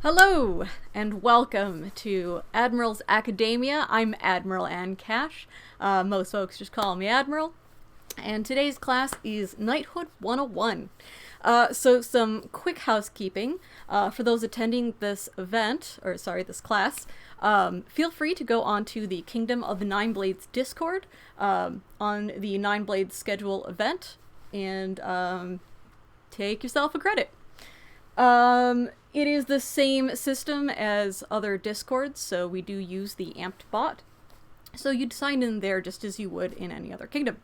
Hello, and welcome to Admiral's Academia. I'm Admiral Ann Cash. Most folks just call me Admiral. And today's class is Knighthood 101. So some quick housekeeping. For those attending this class, feel free to go onto the Kingdom of the Nine Blades Discord on the Nine Blades schedule event and take yourself a credit. It is the same system as other Discords, so we do use the Amped bot. So you'd sign in there just as you would in any other kingdom.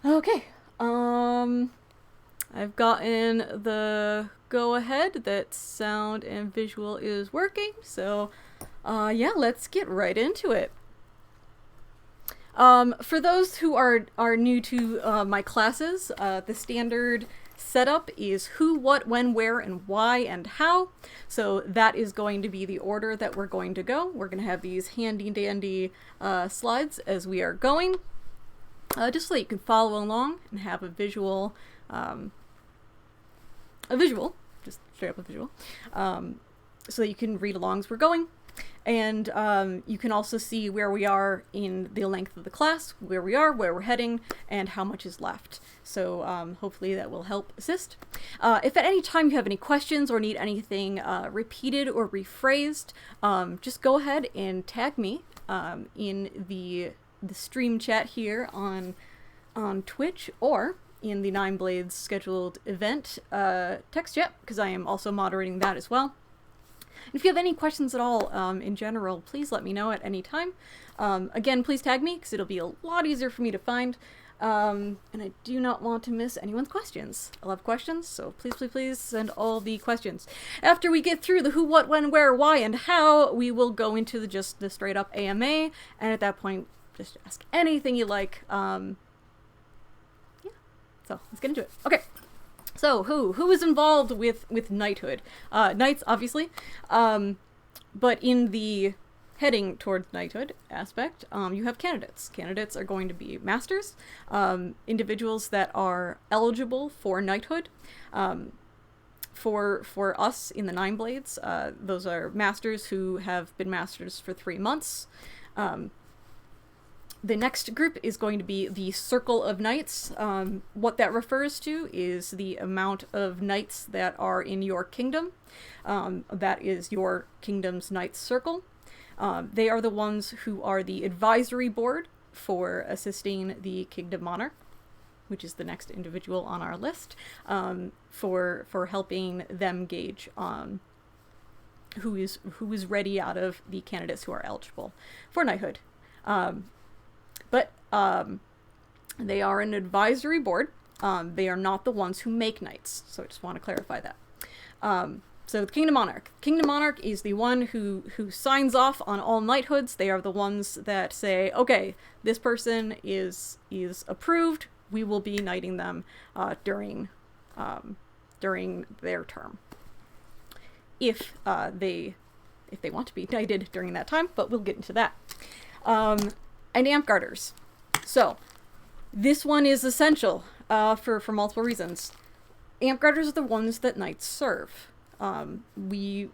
Okay, I've gotten the go-ahead that sound and visual is working, so yeah, let's get right into it. For those who are new to my classes, the standard setup is who, what, when, where, and why, and how. So that is going to be the order that we're going to go. We're going to have these handy-dandy slides as we are going, just so that you can follow along and have a visual, just straight up a visual, so that you can read along as we're going. And you can also see where we are in the length of the class, where we are, where we're heading, and how much is left. So hopefully that will help assist. If at any time you have any questions or need anything repeated or rephrased, just go ahead and tag me in the stream chat here on Twitch or in the Nine Blades scheduled event text chat, because I am also moderating that as well. If you have any questions at all in general, please let me know at any time. Again, please tag me, because it'll be a lot easier for me to find. And I do not want to miss anyone's questions. I love questions, so please, please, please send all the questions. After we get through the who, what, when, where, why, and how, we will go into just the straight up AMA, and at that point, just ask anything you like. Yeah, so let's get into it. Okay. So, who is involved with knighthood? Knights, obviously, but in the heading towards knighthood aspect, you have candidates. Candidates are going to be masters, individuals that are eligible for knighthood. For us in the Nine Blades, those are masters who have been masters for 3 months. The next group is going to be the Circle of Knights. What that refers to is the amount of knights that are in your kingdom. That is your kingdom's Knights Circle. They are the ones who are the advisory board for assisting the Kingdom Monarch, which is the next individual on our list, for helping them gauge on who is ready out of the candidates who are eligible for knighthood. But they are an advisory board. They are not the ones who make knights. So I just want to clarify that. So the Kingdom Monarch. Kingdom Monarch is the one who signs off on all knighthoods. They are the ones that say, okay, this person is approved. We will be knighting them during their term. If they want to be knighted during that time, but we'll get into that. And Amp Garters. So, this one is essential for multiple reasons. Amp Garters are the ones that knights serve. We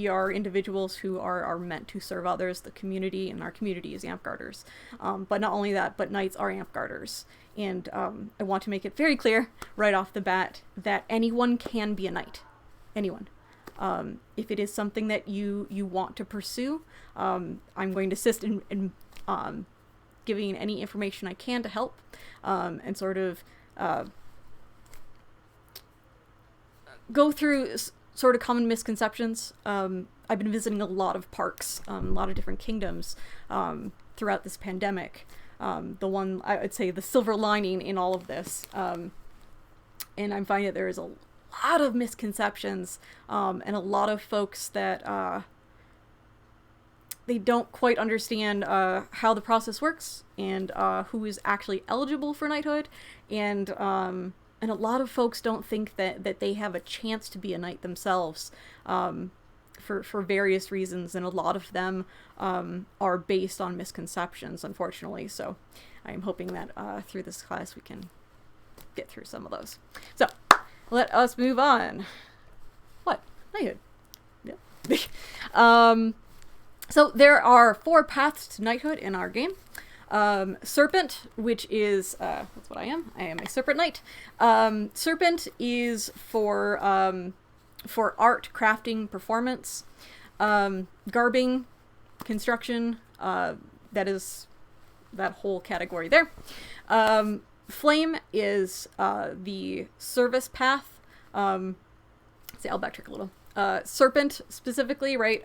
are individuals who are meant to serve others, the community, and our community is Amp Garters. But not only that, but knights are Amp Garters. And I want to make it very clear right off the bat that anyone can be a knight. Anyone. If it is something that you want to pursue, I'm going to assist in giving any information I can to help, and sort of go through sort of common misconceptions. I've been visiting a lot of parks, a lot of different kingdoms throughout this pandemic. The one, I would say, the silver lining in all of this, and I'm finding that there is a lot of misconceptions, and a lot of folks that they don't quite understand how the process works and who is actually eligible for knighthood, and a lot of folks don't think that they have a chance to be a knight themselves for various reasons, and a lot of them are based on misconceptions, unfortunately. So I'm hoping that through this class we can get through some of those. So let us move on. What? Knighthood. Yeah. So there are 4 paths to knighthood in our game. Serpent, which is, that's what I am. I am a Serpent Knight. Serpent is for art, crafting, performance. Garbing, construction, that is that whole category there. Flame is the service path. See, I'll backtrack a little. Serpent specifically, right?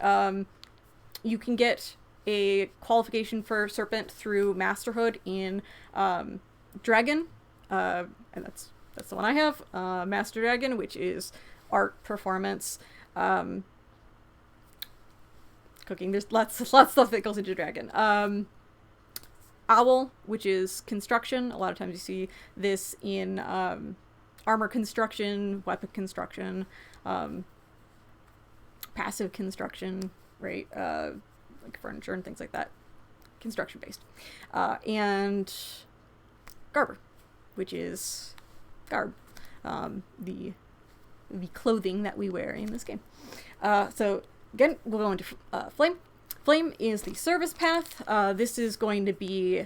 You can get a qualification for Serpent through Masterhood in Dragon, and that's the one I have. Master Dragon, which is art, performance, cooking. There's lots of stuff that goes into Dragon. Owl, which is construction. A lot of times you see this in armor construction, weapon construction, passive construction, right? Like furniture and things like that. Construction based. And Garber, which is garb. The clothing that we wear in this game. So again, we'll go into Flame. Flame is the service path. This is going to be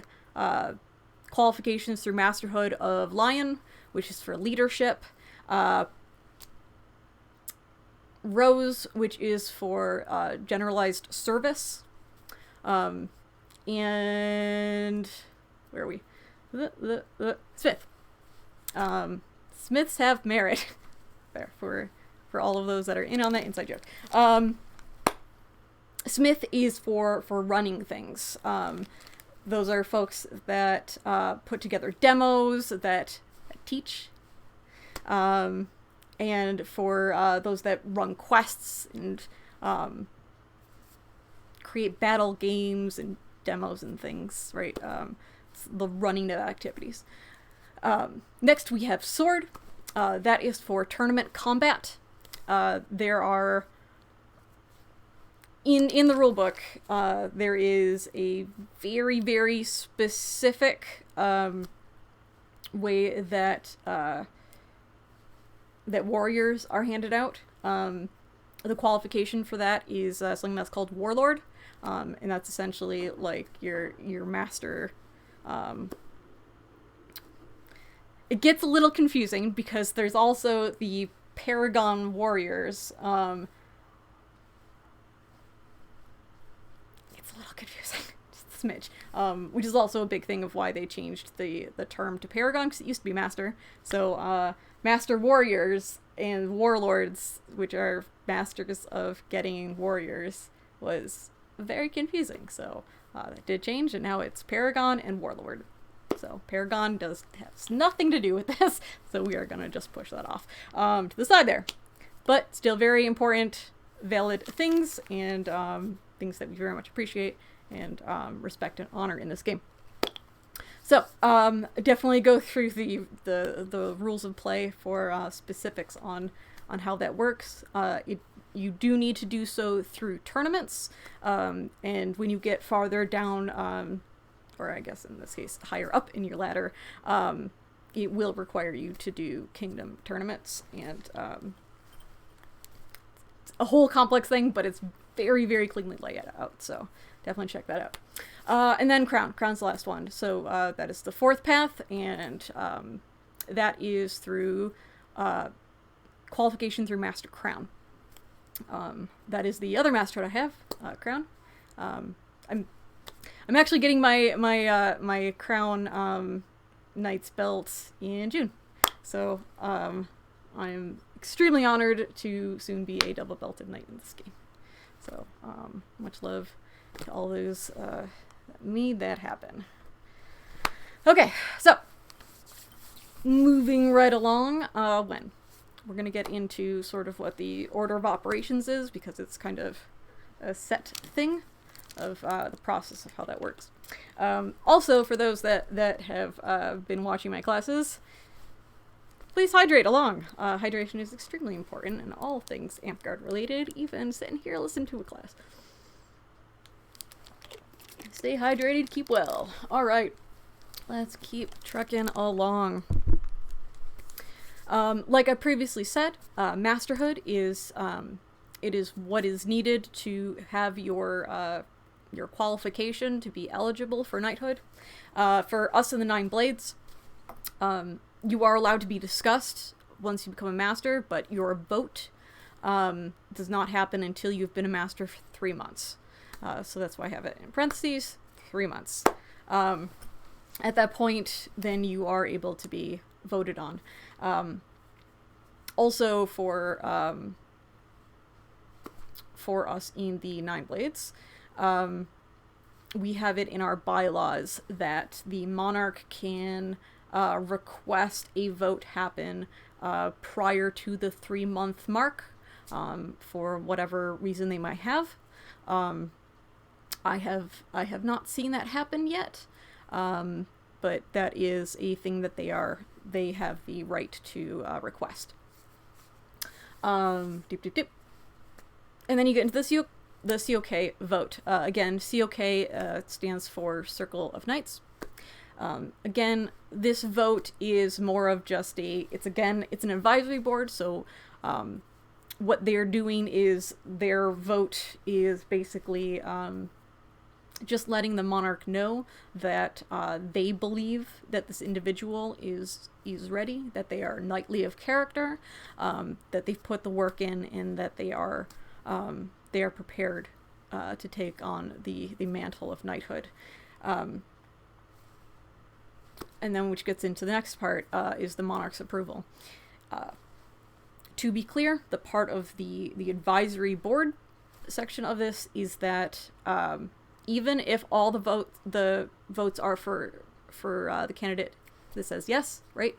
qualifications through Masterhood of Lion, which is for leadership. Rose, which is for generalized service. And where are we? Smith. Smiths have merit. There, for all of those that are in on that inside joke. Smith is for running things. Those are folks that put together demos, that teach. And for those that run quests and create battle games and demos and things, right? It's the running of activities. Next we have Sword. That is for tournament combat. There are in the rulebook, there is a very, very specific way that that warriors are handed out. The qualification for that is something that's called Warlord, and that's essentially like your master. It gets a little confusing because there's also the Paragon Warriors. It's a little confusing, just a smidge. Which is also a big thing of why they changed the term to Paragon, because it used to be Master. So Master Warriors and Warlords, which are masters of getting warriors, was very confusing. So that did change, and now it's Paragon and Warlord. So Paragon has nothing to do with this, so we are going to just push that off to the side there. But still very important, valid things, and things that we very much appreciate and respect and honor in this game. So definitely go through the rules of play for specifics on how that works. You do need to do so through tournaments, and when you get farther down, or I guess in this case higher up in your ladder, it will require you to do kingdom tournaments, and it's a whole complex thing, but it's very, very cleanly laid out, so definitely check that out. And then Crown's the last one, so that is the 4th path, and that is through qualification through Master Crown. That is the other master I have, Crown. I'm actually getting my Crown Knight's belt in June, so I'm extremely honored to soon be a double belted knight in this game. So much love to all those that made that happen. Okay, so moving right along, we're gonna get into sort of what the order of operations is, because it's kind of a set thing of the process of how that works. Also, for those that have been watching my classes, please hydrate along. Hydration is extremely important in all things Amtgard related, even sitting here listening to a class. Stay hydrated, keep well. Alright, let's keep trucking along. Like I previously said, Masterhood is It is what is needed to have your qualification to be eligible for knighthood. For us in the Nine Blades, you are allowed to be discussed once you become a master, but your vote does not happen until you've been a master for 3 months. So that's why I have it in parentheses, 3 months. At that point, then you are able to be voted on. Also for us in the Nine Blades, we have it in our bylaws that the monarch can request a vote happen prior to the 3-month mark, for whatever reason they might have. I have not seen that happen yet, but that is a thing that they have the right to request. Doop. And then you get into the COK vote. Again, COK stands for Circle of Knights. Again, this vote is more of just it's an advisory board, so what they're doing is their vote is basically just letting the monarch know that they believe that this individual is ready, that they are knightly of character, that they've put the work in, and that they are prepared to take on the mantle of knighthood. And then which gets into the next part is the monarch's approval. To be clear, the part of the advisory board section of this is that even if all the votes are for the candidate that says yes, right?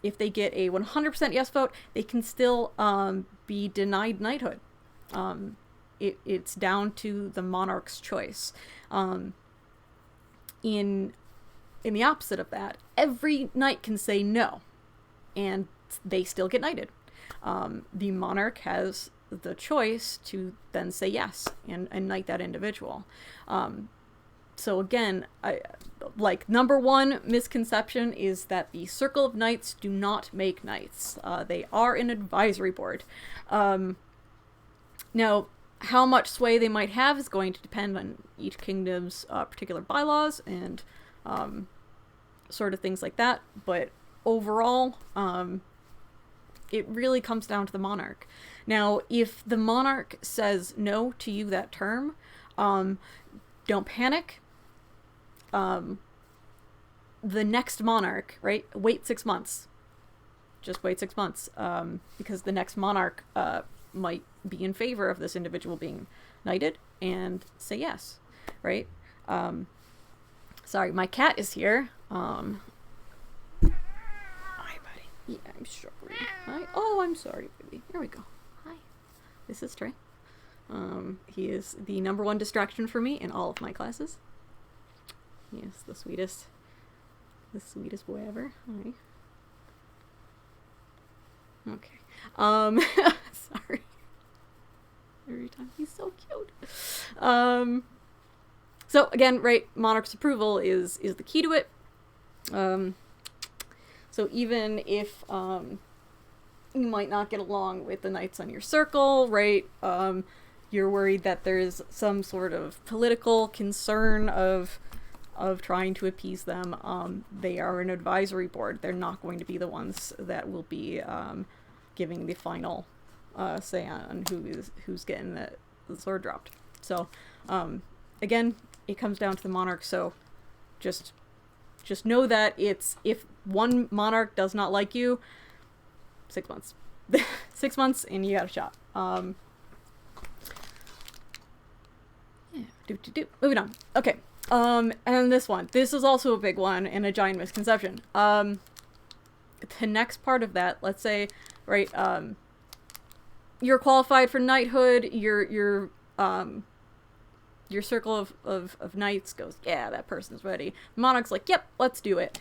If they get a 100% yes vote, they can still be denied knighthood. It's down to the monarch's choice. In the opposite of that, every knight can say no, and they still get knighted. The monarch has the choice to then say yes and knight that individual. So again, number one misconception is that the Circle of Knights do not make knights. They are an advisory board. Now, how much sway they might have is going to depend on each kingdom's particular bylaws and sort of things like that. But overall, it really comes down to the monarch. Now, if the monarch says no to you that term, don't panic. The next monarch, right? Wait 6 months. Just wait 6 months, because the next monarch might be in favor of this individual being knighted and say yes, right? Sorry, my cat is here. Hi, buddy. Yeah, I'm sorry. Hi. Oh, I'm sorry, baby. Here we go. Hi. This is Trey. He is the number one distraction for me in all of my classes. He is the sweetest boy ever. Hi. Okay. Sorry. Every time. He's so cute. So again, right, monarch's approval is the key to it. So even if you might not get along with the knights on your circle, right, you're worried that there's some sort of political concern of trying to appease them, they are an advisory board. They're not going to be the ones that will be giving the final say on who's getting the sword dropped. So again, it comes down to the monarch. So just know that if one monarch does not like you, 6 months. 6 months and you got a shot. Yeah. Moving on. Okay. And this is also a big one and a giant misconception. The next part of that, let's say, right, you're qualified for knighthood, your circle of knights goes, yeah, that person's ready. Monarch's like, yep, let's do it.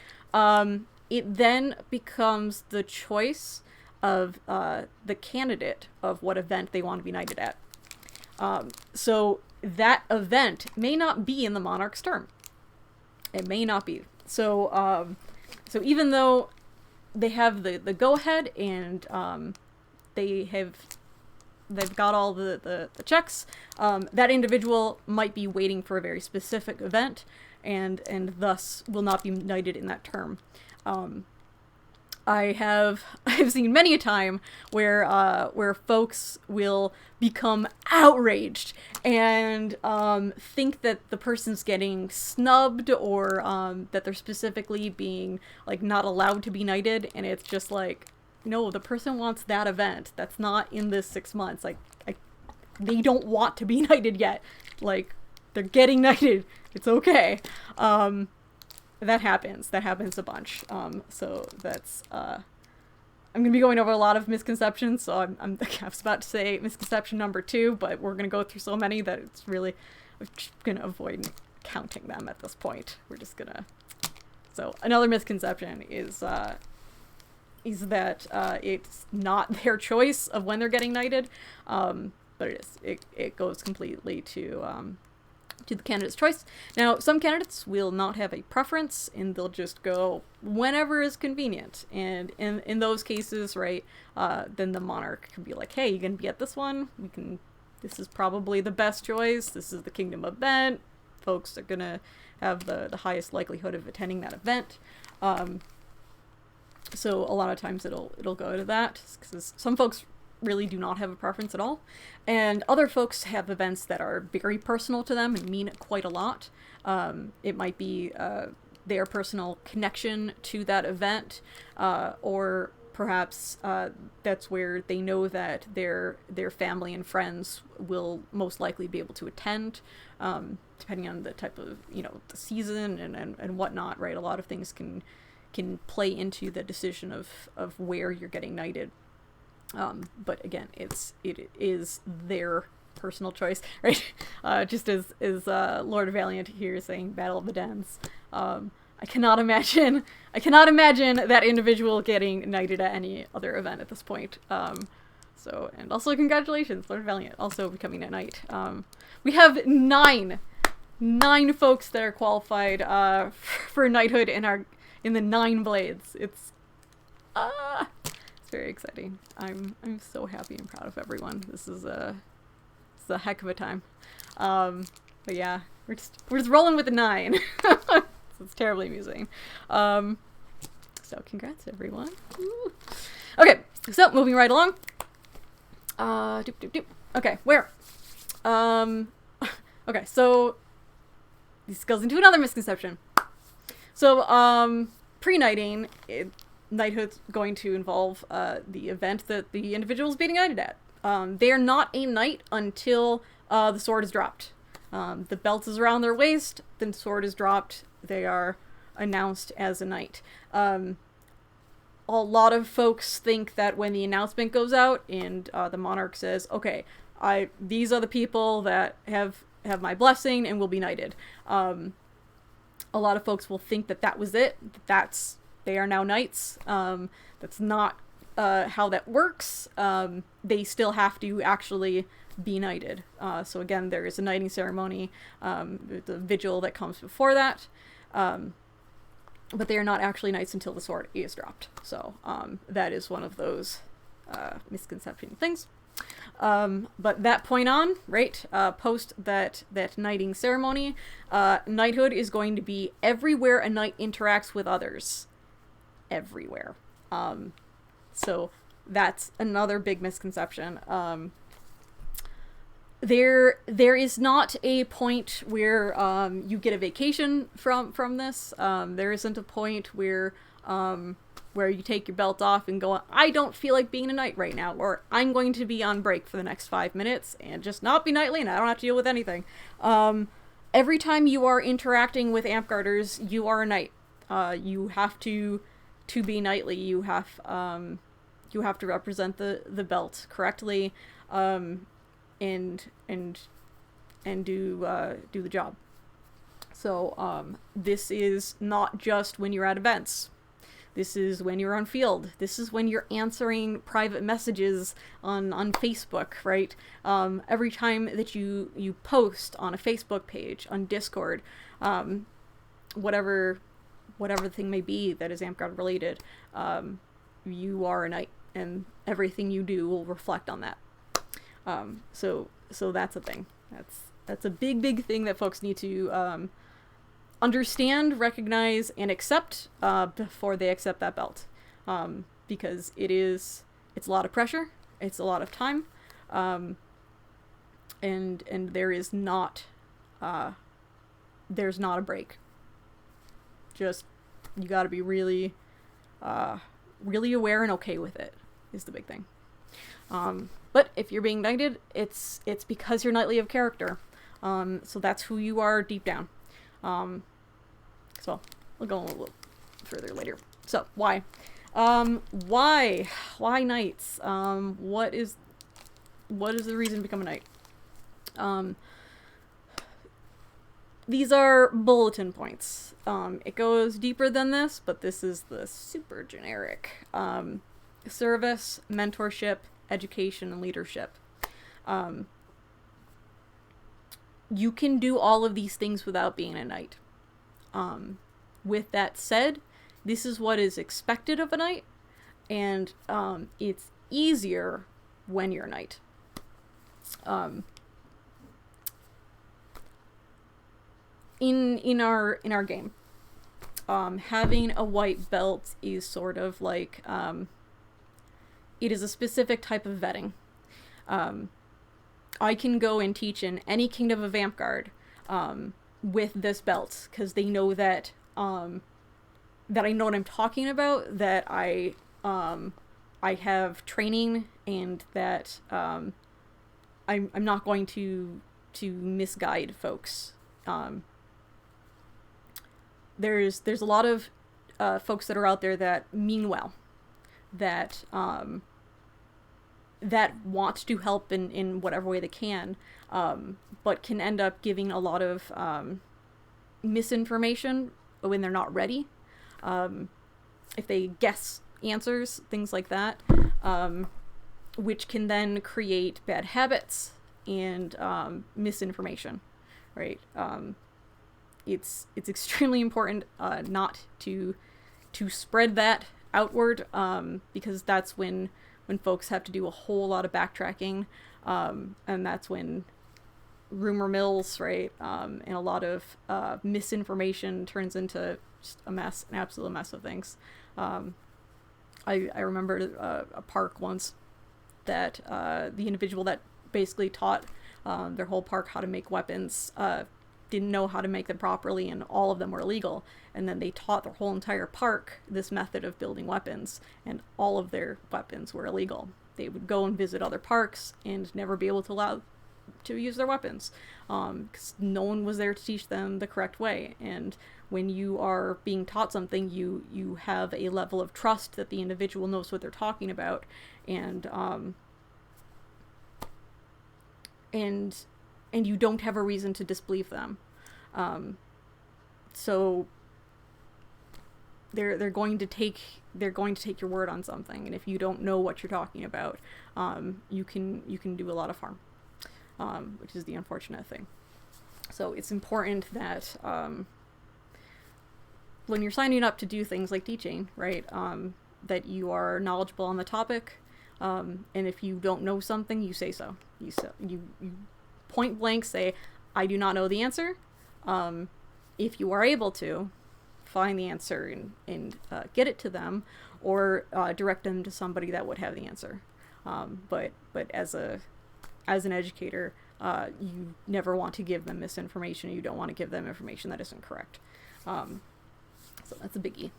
It then becomes the choice of the candidate of what event they want to be knighted at. So that event may not be in the monarch's term. It may not be. So even though they have the go-ahead and they have they've got all the checks, that individual might be waiting for a very specific event, and thus will not be knighted in that term. I've seen many a time where folks will become outraged and think that the person's getting snubbed, or that they're specifically being like not allowed to be knighted, and it's just like, no, the person wants that event. That's not in this 6 months. Like, they don't want to be knighted yet. Like, they're getting knighted. It's okay. That happens. That happens a bunch. So that's, I'm going to be going over a lot of misconceptions, so I was about to say misconception number 2, but we're going to go through so many that it's really, I'm just going to avoid counting them at this point. We're just going to, so another misconception is that it's not their choice of when they're getting knighted, but it is. It goes completely to the candidate's choice. Now, some candidates will not have a preference, and they'll just go whenever is convenient. And in those cases, right, then the monarch can be like, hey, you gonna be at this one? This is probably the best choice. This is the kingdom event. Folks are gonna have the highest likelihood of attending that event. So a lot of times it'll go to that, because some folks really do not have a preference at all, and other folks have events that are very personal to them and mean quite a lot. It might be their personal connection to that event, or perhaps that's where they know that their family and friends will most likely be able to attend, depending on the type of, the season and whatnot, right? A lot of things can play into the decision of where you're getting knighted. But again, it is their personal choice, right? Just as Lord Valiant here saying Battle of the Dens. I cannot imagine that individual getting knighted at any other event at this point. So, and also congratulations, Lord Valiant, also becoming a knight. We have nine folks that are qualified for knighthood in the 9 blades. It's very exciting. I'm so happy and proud of everyone. This is a heck of a time. But yeah, we're just rolling with the 9. It's terribly amusing. So congrats everyone. Woo. Okay, so moving right along. Okay, where? Okay, so this goes into another misconception. So pre-knighting, knighthood's going to involve the event that the individual is being knighted at. They are not a knight until the sword is dropped. The belt is around their waist, then the sword is dropped. They are announced as a knight. A lot of folks think that when the announcement goes out and the monarch says, okay, these are the people that have my blessing and will be knighted. A lot of folks will think that was it. They are now knights. That's not how that works. They still have to actually be knighted. So again, there is a knighting ceremony, the vigil that comes before that. But they are not actually knights until the sword is dropped. So that is one of those misconception things. But that point on, right, post that knighting ceremony, knighthood is going to be everywhere a knight interacts with others. Everywhere. So that's another big misconception. There is not a point where you get a vacation from this. There isn't a point where you take your belt off and go, I don't feel like being a knight right now, or I'm going to be on break for the next 5 minutes and just not be knightly and I don't have to deal with anything. Every time you are interacting with Amtgarders, you are a knight. You have to be knightly. You have to represent the belt correctly, and do the job. So this is not just when you're at events. This is when you're on field. This is when you're answering private messages on Facebook, right? Every time that you post on a Facebook page, on Discord, whatever the thing may be that is Amtgard related, you are a knight, and everything you do will reflect on that. So that's a thing. That's a big thing that folks need to understand, recognize, and accept before they accept that belt, because it's a lot of pressure, it's a lot of time, and there is not there's not a break. Just you got to be really aware and okay with it is the big thing. But if you're being knighted, it's because you're knightly of character. So that's who you are deep down. So we'll go a little further later. So why knights? What is the reason to become a knight? These are bulletin points. It goes deeper than this, but this is the super generic. Service, mentorship, education, and leadership. You can do all of these things without being a knight. With that said, this is what is expected of a knight, and it's easier when you're a knight. In our game, having a white belt is sort of like it is a specific type of vetting. I can go and teach in any kingdom of Vampguard with this belt because they know that that I know what I'm talking about, that I have training, and that I'm not going to misguide folks. There's a lot of folks that are out there that mean well, that that want to help in whatever way they can, but can end up giving a lot of misinformation when they're not ready. If they guess answers, things like that, which can then create bad habits and misinformation, right? It's extremely important not to spread that outward, because that's when folks have to do a whole lot of backtracking, and that's when rumor mills, right, and a lot of misinformation turns into just a mess, an absolute mess of things. I remember a park once that the individual that basically taught their whole park how to make weapons didn't know how to make them properly, and all of them were illegal. And then they taught their whole entire park this method of building weapons, and all of their weapons were illegal. They would go and visit other parks and never be able to allow to use their weapons, because no one was there to teach them the correct way. And when you are being taught something, you have a level of trust that the individual knows what they're talking about, and you don't have a reason to disbelieve them. So they're going to take your word on something, and if you don't know what you're talking about, you can do a lot of harm, which is the unfortunate thing. So it's important that when you're signing up to do things like teaching, right, that you are knowledgeable on the topic, and if you don't know something, you say so. You point blank say, I do not know the answer. If you are able to, find the answer and get it to them, or direct them to somebody that would have the answer. But as an educator, you never want to give them misinformation. You don't want to give them information that isn't correct. So that's a biggie.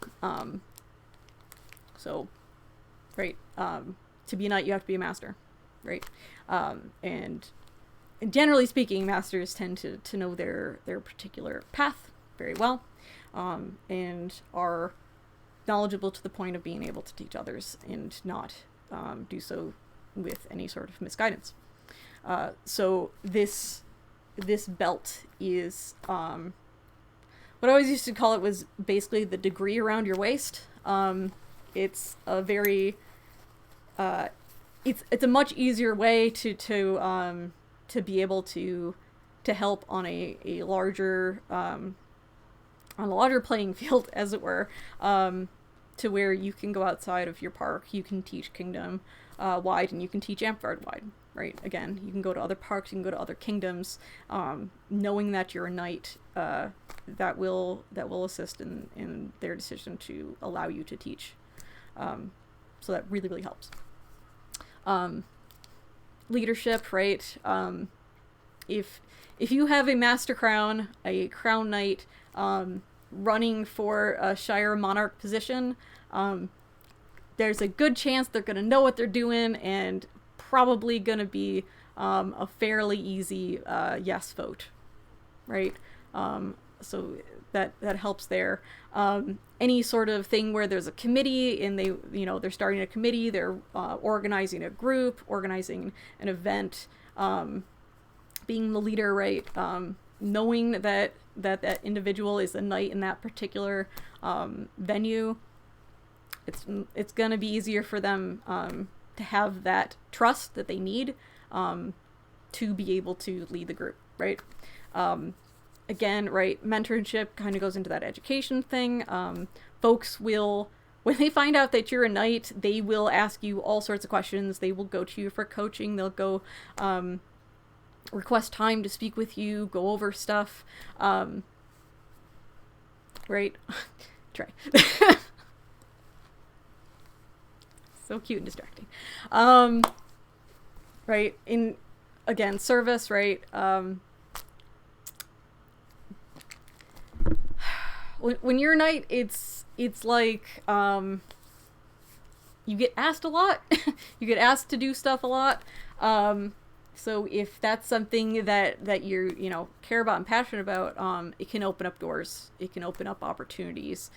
So, right, to be a knight, you have to be a master, right? And generally speaking, masters tend to know their particular path very well, and are knowledgeable to the point of being able to teach others and not do so with any sort of misguidance. So this belt is what I always used to call it was basically the degree around your waist. It's a very it's a much easier way to be able to help on a larger playing field, as it were, to where you can go outside of your park, you can teach kingdom, wide, and you can teach Amtgard wide, right? Again, you can go to other parks, you can go to other kingdoms, knowing that you're a knight, that will assist in their decision to allow you to teach. So that really, really helps. Leadership, right? If you have a Master Crown, a Crown Knight, running for a Shire Monarch position, there's a good chance they're going to know what they're doing and probably going to be a fairly easy yes vote, right? So that helps there. Any sort of thing where there's a committee and they're starting a committee, they're organizing a group, organizing an event, being the leader, right? Knowing that individual is a knight in that particular venue, it's going to be easier for them to have that trust that they need to be able to lead the group, right? Again, right, mentorship kind of goes into that education thing. Folks will, when they find out that you're a knight, they will ask you all sorts of questions. They will go to you for coaching. They'll go request time to speak with you, go over stuff. Right? Try. So cute and distracting. Right? In, again, service, right? When you're a knight, it's like, you get asked a lot. You get asked to do stuff a lot. So if that's something that you're, care about and passionate about, it can open up doors. It can open up opportunities,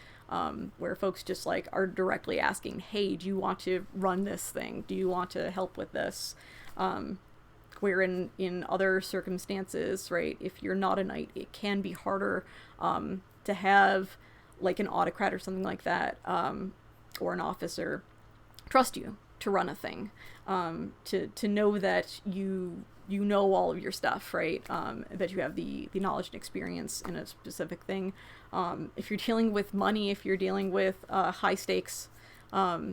where folks just like are directly asking, hey, do you want to run this thing? Do you want to help with this? Where in other circumstances, right, if you're not a knight, it can be harder, to have like an autocrat or something like that, or an officer trust you to run a thing, to know that you know all of your stuff, right? That you have the knowledge and experience in a specific thing. If you're dealing with money, if you're dealing with high stakes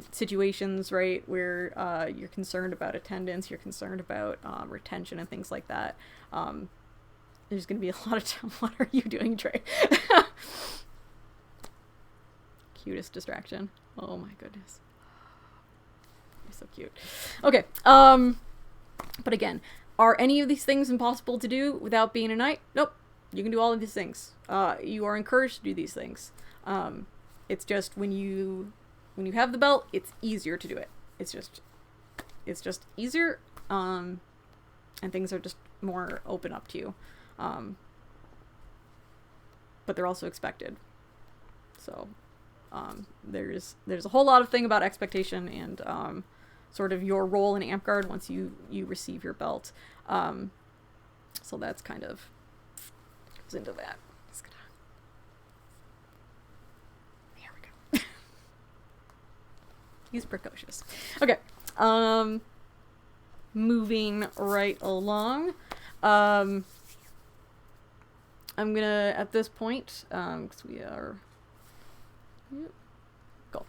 situations, right, where you're concerned about attendance, you're concerned about retention and things like that, there's going to be a lot of time. What are you doing, Trey? Cutest distraction. Oh my goodness. You're so cute. Okay. But again, are any of these things impossible to do without being a knight? Nope. You can do all of these things. You are encouraged to do these things. It's just when you have the belt, it's easier to do it. It's just easier. And things are just more open up to you. But they're also expected. So there's a whole lot of thing about expectation and sort of your role in Amtgard once you receive your belt. So that's kind of goes into that. Here we go. He's precocious. Okay. Moving right along. I'm gonna, at this point, because we are... Cool.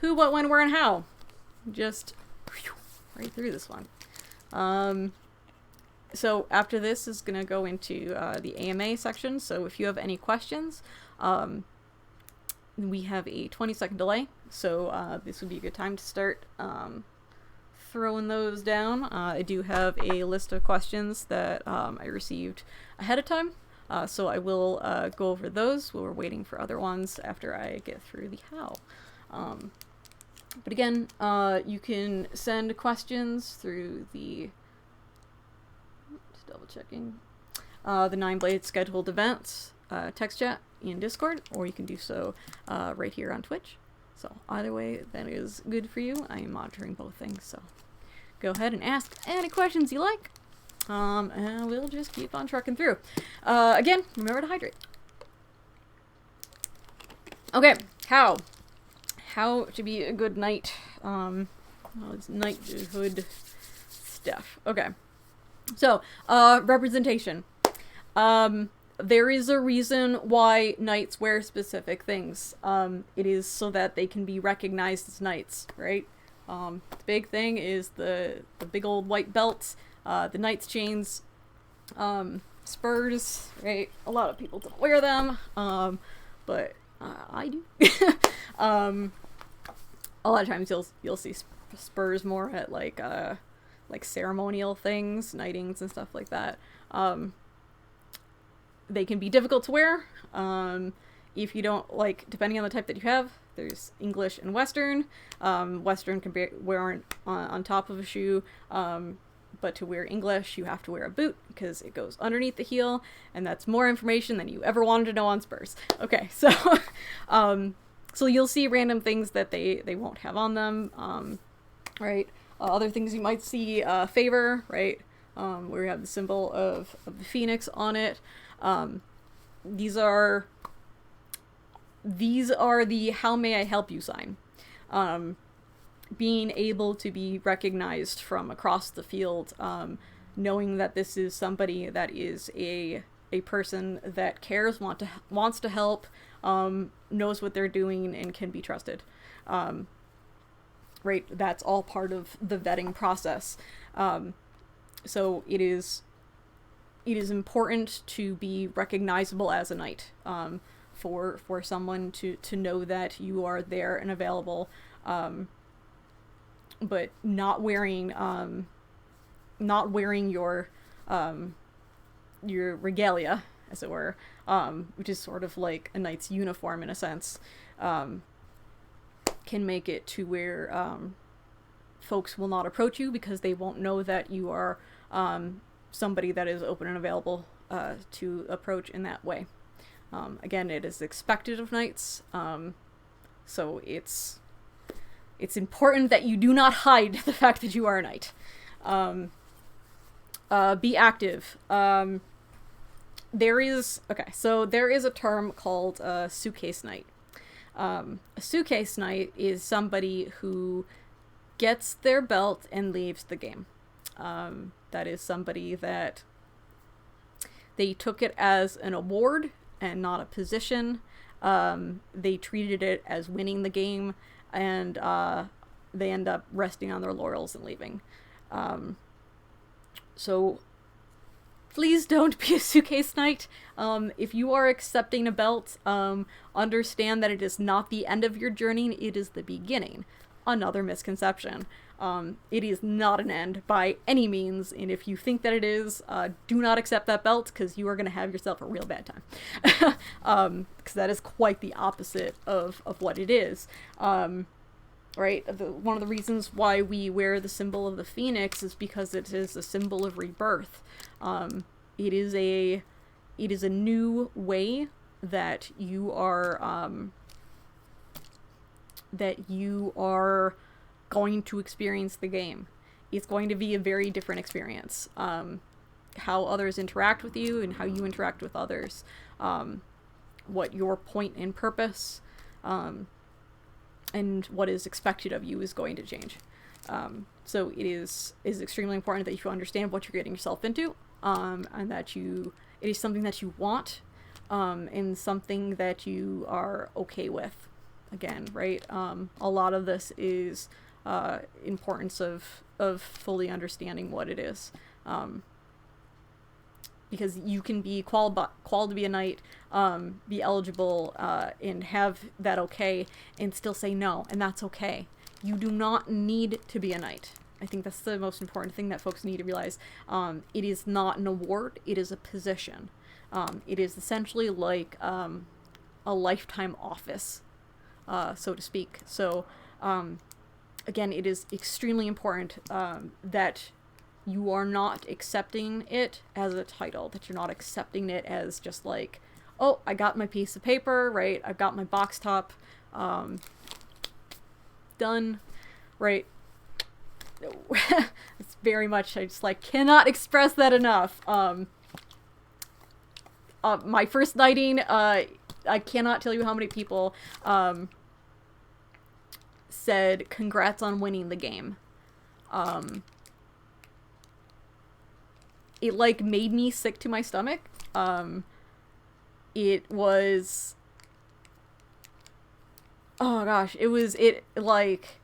Who, what, when, where, and how. Just right through this one. So after this is going to go into the AMA section. So if you have any questions, we have a 20-second delay. So this would be a good time to start throwing those down. I do have a list of questions that I received ahead of time. So I will go over those while we're waiting for other ones after I get through the how. But again, you can send questions through the, just double checking, the 9-Blade scheduled events text chat in Discord, or you can do so right here on Twitch. So either way, that is good for you. I am monitoring both things, so go ahead and ask any questions you like. And we'll just keep on trucking through. Again, remember to hydrate. Okay, how to be a good knight. Well, it's knighthood stuff. Okay, so representation. There is a reason why knights wear specific things. It is so that they can be recognized as knights, right? The big thing is the big old white belts, the knight's chains, spurs, right? A lot of people don't wear them, but I do. A lot of times you'll see spurs more at like ceremonial things, knightings and stuff like that. They can be difficult to wear. If you don't like, depending on the type that you have, there's English and Western. Western can be worn on top of a shoe, but to wear English, you have to wear a boot because it goes underneath the heel, and that's more information than you ever wanted to know on Spurs. Okay, so so you'll see random things that they won't have on them, right? Other things you might see, favor, right? Where you have the symbol of the phoenix on it. These are the how may I help you sign. Being able to be recognized from across the field, knowing that this is somebody that is a person that cares, wants to help, knows what they're doing, and can be trusted. Right, that's all part of the vetting process. So it is important to be recognizable as a knight, for someone to know that you are there and available, but not wearing your regalia, as it were, which is sort of like a knight's uniform in a sense, can make it to where folks will not approach you because they won't know that you are somebody that is open and available to approach in that way. Again, it is expected of knights, so it's important that you do not hide the fact that you are a knight. Be active. There is a term called a suitcase knight. A suitcase knight is somebody who gets their belt and leaves the game. That is somebody that they took it as an award and not a position. They treated it as winning the game, and they end up resting on their laurels and leaving. So please don't be a suitcase knight. If you are accepting a belt, understand that it is not the end of your journey, it is the beginning. Another misconception. It is not an end by any means, and if you think that it is, do not accept that belt, because you are going to have yourself a real bad time. Because that is quite the opposite of what it is. Right? One of the reasons why we wear the symbol of the phoenix is because it is a symbol of rebirth. It is a new way that you are going to experience the game. It's going to be a very different experience. How others interact with you and how you interact with others. What your point and purpose, and what is expected of you is going to change. So it is extremely important that you understand what you're getting yourself into, and that it is something that you want, and something that you are okay with. Again, right? A lot of this is importance of fully understanding what it is. Because you can be called to be a knight, be eligible, and have that okay, and still say no, and that's okay. You do not need to be a knight. I think that's the most important thing that folks need to realize. It is not an award, it is a position. It is essentially like a lifetime office, so to speak. So, again, it is extremely important that you are not accepting it as a title, that you're not accepting it as just like, oh, I got my piece of paper, right? I've got my box top, done, right? It's very much, I just like cannot express that enough. My first knighting, I cannot tell you how many people said congrats on winning the game. It like made me sick to my stomach. It was, oh gosh, it like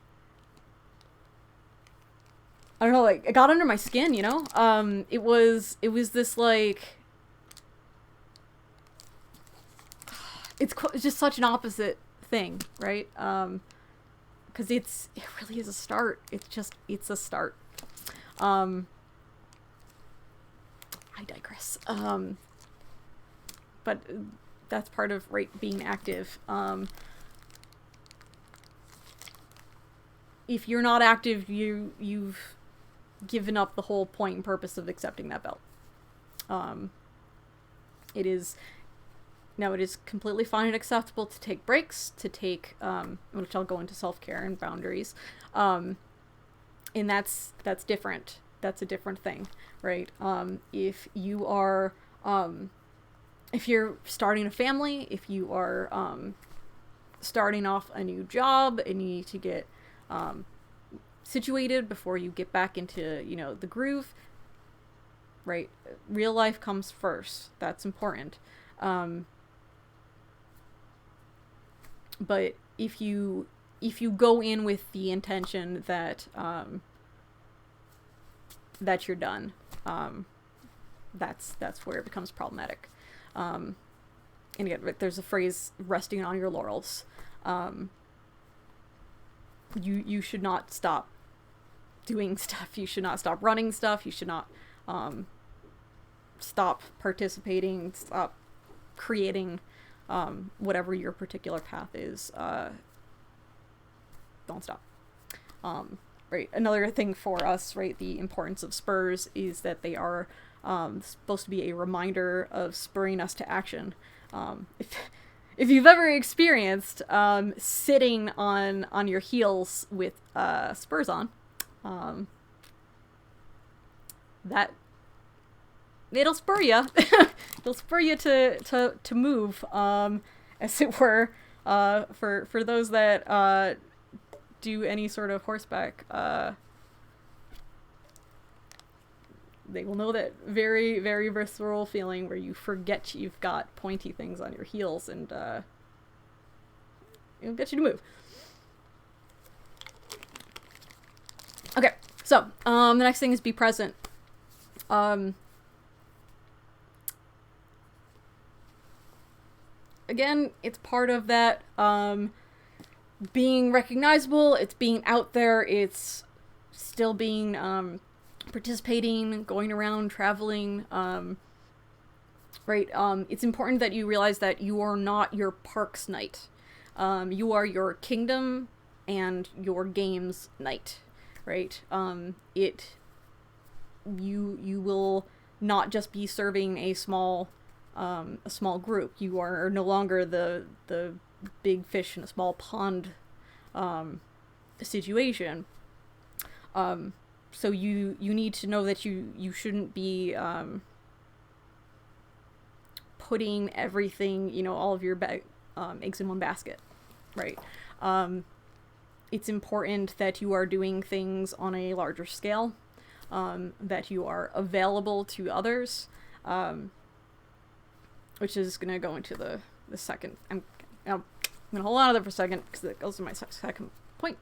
I don't know, like, it got under my skin, you know? It was this, like, it's just such an opposite thing, right? Because it really is a start. It's a start. I digress. But that's part of, right, being active. If you're not active, you've given up the whole point and purpose of accepting that belt. It is completely fine and acceptable to take breaks, to take, which I'll go into self-care and boundaries. And that's different. That's a different thing, right? If you are, if you're starting a family, if you are, starting off a new job and you need to get, situated before you get back into, you know, the groove, right? Real life comes first. That's important. But if you go in with the intention that that you're done, that's where it becomes problematic. And again, there's a phrase, resting on your laurels. You should not stop doing stuff. You should not stop running stuff. You should not stop participating, stop creating whatever your particular path is. Don't stop. Right. Another thing for us, right, the importance of Spurs is that they are supposed to be a reminder of spurring us to action. If you've ever experienced sitting on your heels with Spurs on, that it'll spur you. It'll spur you to move, as it were. For those that do any sort of horseback, they will know that very, very visceral feeling where you forget you've got pointy things on your heels, and it'll get you to move. Okay, so the next thing is be present. Again, it's part of that being recognizable, it's being out there, it's still being participating, going around, traveling, right? It's important that you realize that you are not your park's knight. You are your kingdom and your game's knight, right? You will not just be serving a small group. You are no longer the big fish in a small pond situation. So you need to know that you shouldn't be putting everything, you know, all of your eggs in one basket, right? It's important that you are doing things on a larger scale, that you are available to others, which is going to go into the second. I'm going to hold on to that for a second because that goes to my second point.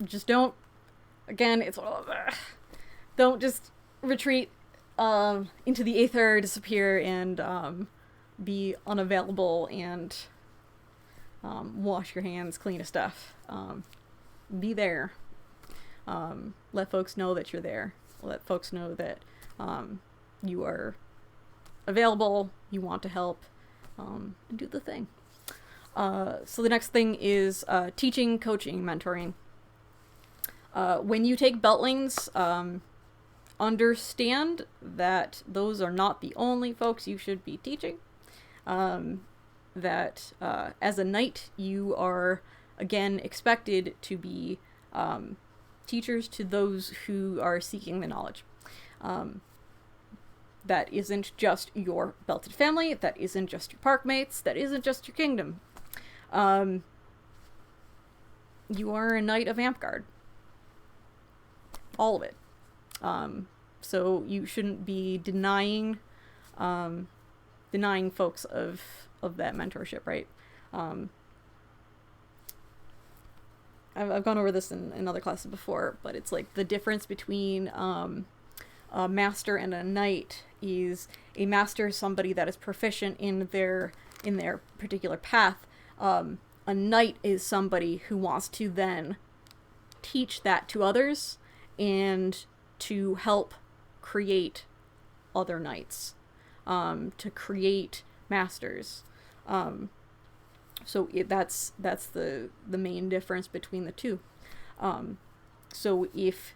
Just don't, again, it's don't just retreat into the aether, disappear, and be unavailable and wash your hands clean of stuff. Be there. Let folks know that you're there. Let folks know that you are available, you want to help, and do the thing. So the next thing is teaching, coaching, mentoring. When you take beltlings, understand that those are not the only folks you should be teaching. That as a knight, you are, again, expected to be teachers to those who are seeking the knowledge. That isn't just your belted family, that isn't just your park mates, that isn't just your kingdom. You are a knight of Amtgard. All of it. So you shouldn't be denying folks of that mentorship, right? I've gone over this in other classes before, but it's like the difference between a master and a knight is a master is somebody that is proficient in their particular path. A knight is somebody who wants to then teach that to others and to help create other knights, to create masters. So that's the main difference between the two. So if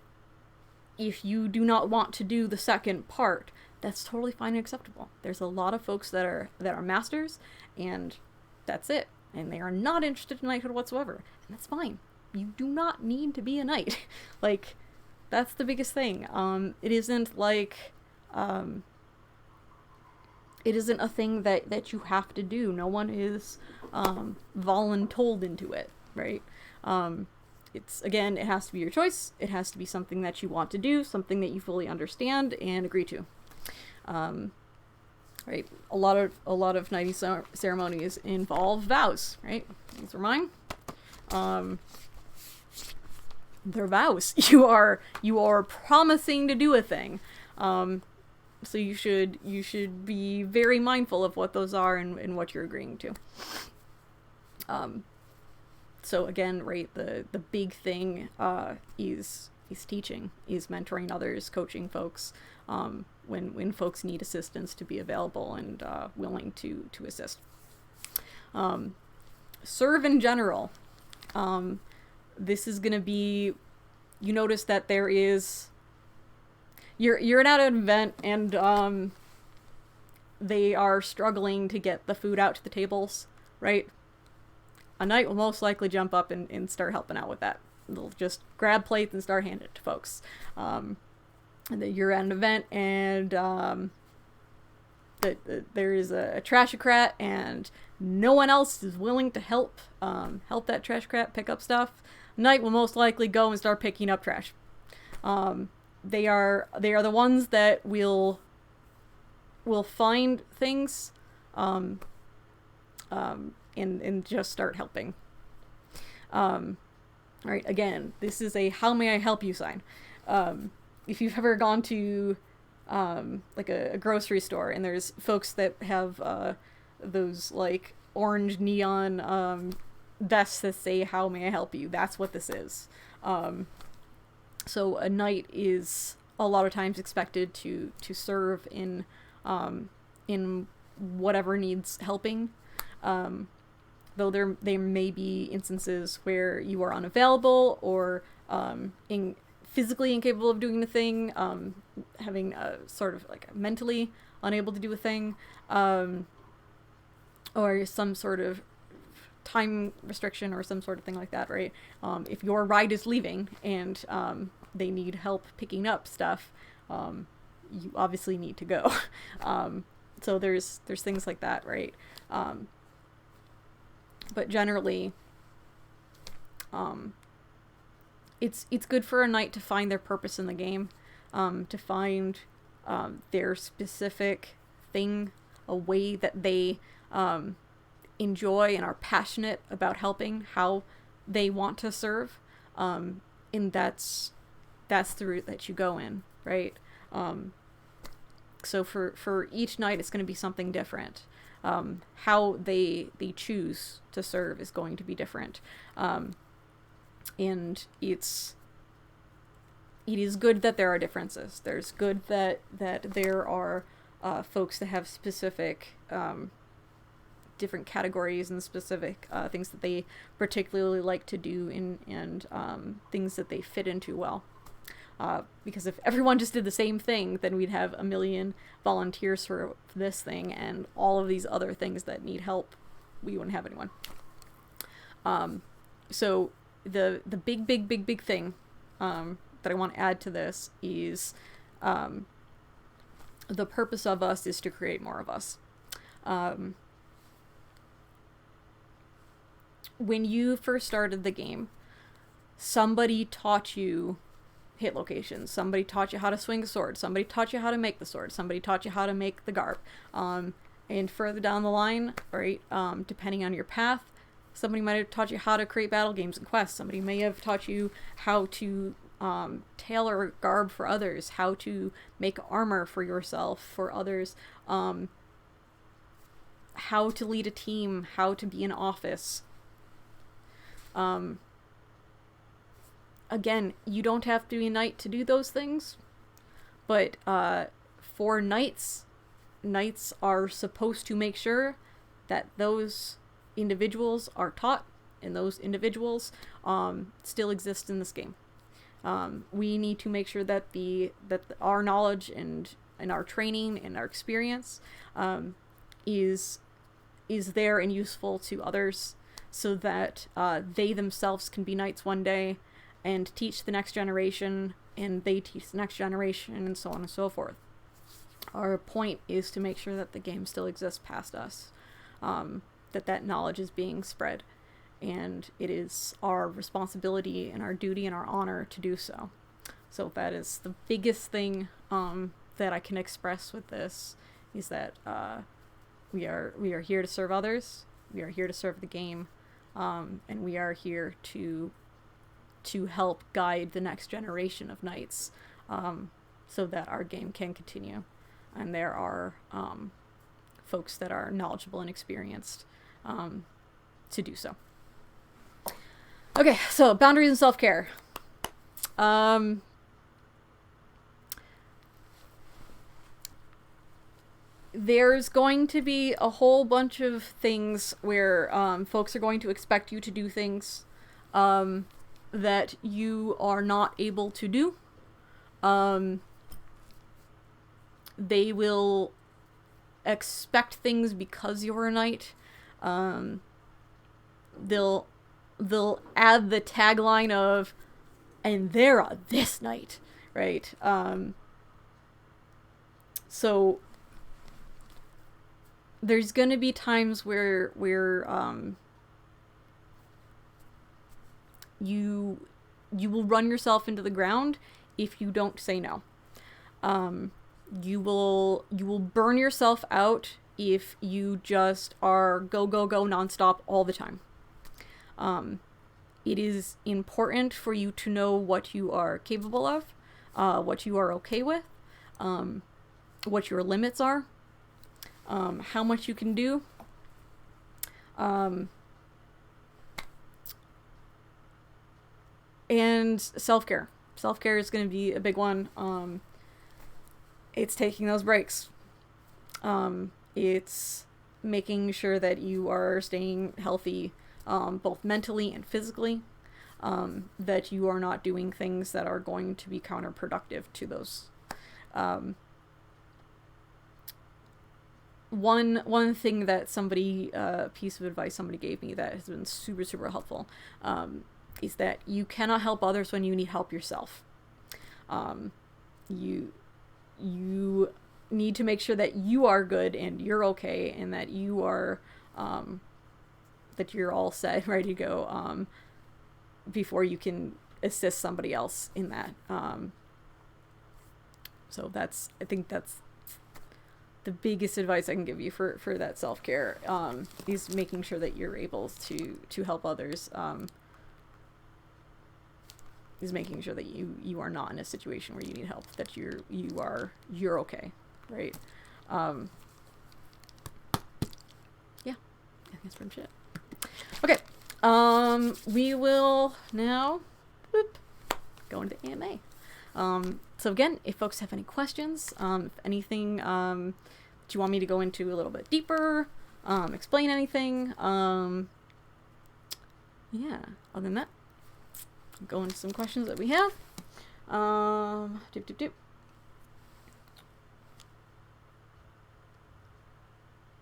you do not want to do the second part, that's totally fine and acceptable. There's a lot of folks that are masters, and that's it. And they are not interested in knighthood whatsoever. And that's fine. You do not need to be a knight. Like, that's the biggest thing. It isn't like, it isn't a thing that you have to do. No one is voluntold into it, right? It's, again, it has to be your choice. It has to be something that you want to do, something that you fully understand and agree to. Right? A lot of knighting ceremonies involve vows, right? These are mine. They're vows. You are promising to do a thing. So you should be very mindful of what those are and what you're agreeing to. So again, right, the big thing is teaching, is mentoring others, coaching folks, when folks need assistance, to be available and willing to assist. Serve in general. This is going to be, you notice that there is, you're at an event and they are struggling to get the food out to the tables, right? A knight will most likely jump up and start helping out with that. They'll just grab plates and start handing it to folks. And then you're at an event and there is a trashocrat and no one else is willing to help that trashocrat pick up stuff. Knight will most likely go and start picking up trash. They are the ones that will find things and just start helping. Alright, again, this is a how may I help you sign. If you've ever gone to like a grocery store and there's folks that have those like orange neon vests that say how may I help you, that's what this is. So a knight is a lot of times expected to serve in whatever needs helping. Though there may be instances where you are unavailable or physically incapable of doing the thing, having a sort of like mentally unable to do a thing, or some sort of time restriction or some sort of thing like that, right? If your ride is leaving and they need help picking up stuff, you obviously need to go. So there's things like that, right? But generally, it's good for a knight to find their purpose in the game, to find their specific thing, a way that they enjoy and are passionate about helping, how they want to serve, and that's the route that you go in, right? So for each knight, it's going to be something different. How they choose to serve is going to be different. And it is good that there are differences. There's good that there are folks that have specific different categories and specific things that they particularly like to do and things that they fit into well. Because if everyone just did the same thing, then we'd have a million volunteers for this thing and all of these other things that need help. We wouldn't have anyone. So the big thing that I want to add to this is the purpose of us is to create more of us. When you first started the game, somebody taught you hit locations. Somebody taught you how to swing a sword. Somebody taught you how to make the sword. Somebody taught you how to make the garb. And further down the line, right, depending on your path, Somebody might have taught you how to create battle games and quests. Somebody may have taught you how to tailor garb for others, how to make armor for yourself, for others, how to lead a team, how to be in office. Again, you don't have to be a knight to do those things, but for knights are supposed to make sure that those individuals are taught, and those individuals still exist in this game. We need to make sure that our knowledge and our training and our experience is there and useful to others, so that they themselves can be knights one day and teach the next generation, and they teach the next generation, and so on and so forth. Our point is to make sure that the game still exists past us, that knowledge is being spread, and it is our responsibility and our duty and our honor to do so. So that is the biggest thing that I can express with this, is that we are here to serve others, we are here to serve the game, and we are here to help guide the next generation of knights, so that our game can continue. And there are folks that are knowledgeable and experienced to do so. Okay, so boundaries and self-care. There's going to be a whole bunch of things where folks are going to expect you to do things that you are not able to do. They will expect things because you're a knight. They'll add the tagline of, and they're a this knight, right? So there's gonna be times where you will run yourself into the ground if you don't say no. You will burn yourself out if you just are go nonstop all the time. It is important for you to know what you are capable of, what you are okay with, what your limits are, how much you can do. And self-care. Self-care is going to be a big one. It's taking those breaks. It's making sure that you are staying healthy, both mentally and physically, that you are not doing things that are going to be counterproductive to those. One thing that piece of advice somebody gave me that has been super, super helpful, is that you cannot help others when you need help yourself. You need to make sure that you are good and you're okay, and that you are, that you're all set, ready to go, before you can assist somebody else in that. So I think that's the biggest advice I can give you for that self-care, is making sure that you're able to help others, is making sure that you are not in a situation where you need help, that you're okay, right? Yeah, I think that's pretty much it. Okay, we will now go into the AMA. So again, if folks have any questions, if anything that you want me to go into a little bit deeper, explain anything, yeah, other than that, go into some questions that we have.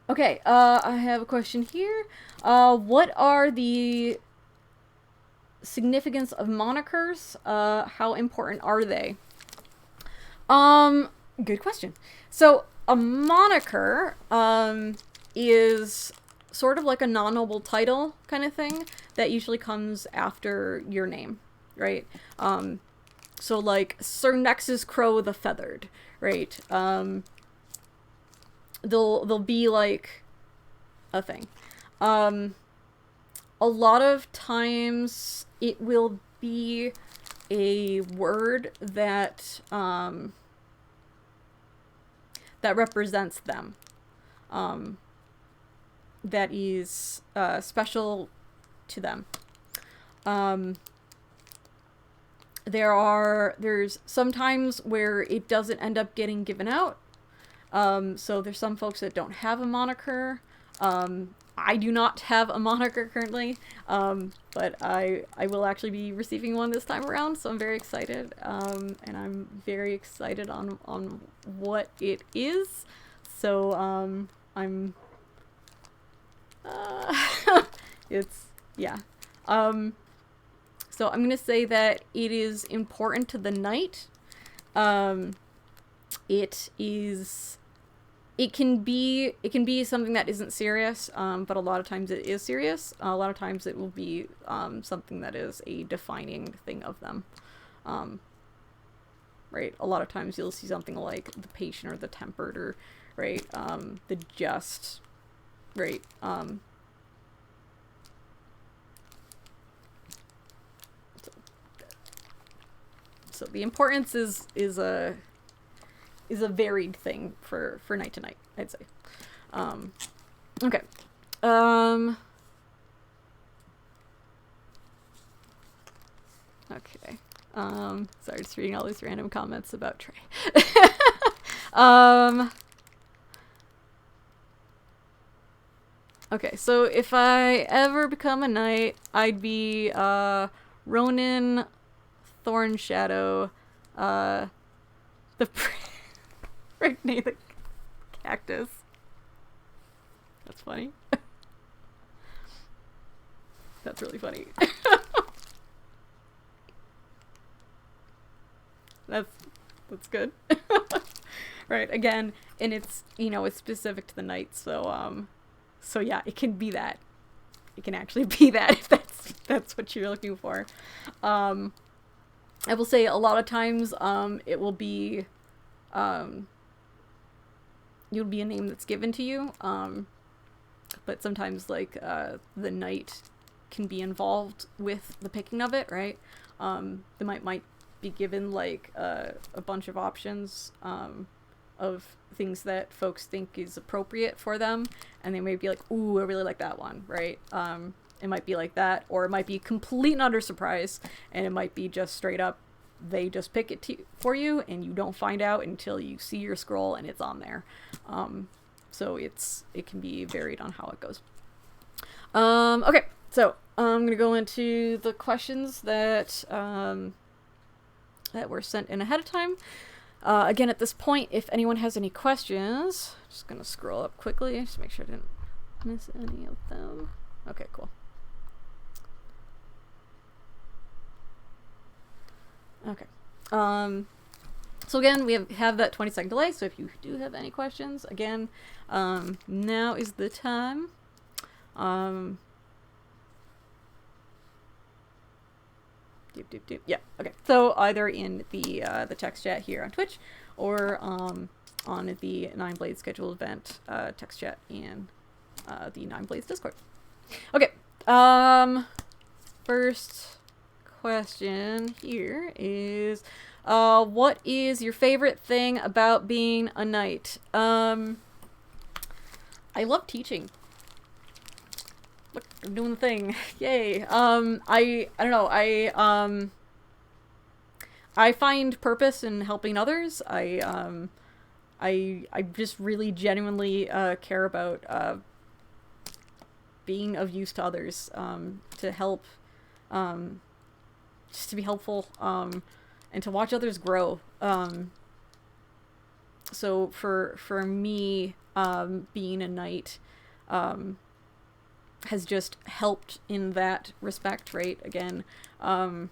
Okay, I have a question here. What are the significance of monikers? How important are they? Good question. So a moniker is sort of like a non-noble title kind of thing that usually comes after your name, right? So like Sir Nexus Crow the Feathered, right? They'll be like a thing. a lot of times it will be a word that that represents them, that is special to them. There's sometimes where it doesn't end up getting given out. So there's some folks that don't have a moniker. I do not have a moniker currently, but I will actually be receiving one this time around, so I'm very excited, and I'm very excited on what it is. So I'm it's yeah. So I'm gonna say that it is important to the knight. It can be something that isn't serious, but a lot of times it is serious. A lot of times it will be something that is a defining thing of them. Right? A lot of times you'll see something like the patient or the tempered, or right, the just, right. So the importance is a varied thing for night to night, I'd say. Okay. Okay. Sorry, just reading all these random comments about Trey. Okay, so if I ever become a knight, I'd be Ronin, Thorn Shadow, the Brickney the cactus. That's funny. That's really funny. That's good. Right, again, and it's, you know, it's specific to the knight, so so yeah, it can be that. It can actually be that if that's what you're looking for. I will say a lot of times it will be you'll be a name that's given to you, but sometimes like the knight can be involved with the picking of it, right? The knight might be given like a bunch of options of things that folks think is appropriate for them, and they may be like, ooh, I really like that one, right? It might be like that, or it might be complete and utter surprise, and it might be just straight up they just pick it for you, and you don't find out until you see your scroll and it's on there. So it can be varied on how it goes. Okay, so I'm gonna go into the questions that that were sent in ahead of time. Again, at this point, if anyone has any questions, just gonna scroll up quickly just to make sure I didn't miss any of them. Okay, cool. Okay. So again, we have that 20-second delay, so if you do have any questions, again, now is the time. Yeah, okay. So either in the text chat here on Twitch, or on the Nine Blades scheduled event text chat in the Nine Blades Discord. Okay. First question here is, what is your favorite thing about being a knight? I love teaching. Look, I'm doing the thing. Yay. I don't know. I find purpose in helping others. I just really genuinely care about being of use to others, to help, just to be helpful, and to watch others grow. So for me, being a knight has just helped in that respect, right? Again, I'm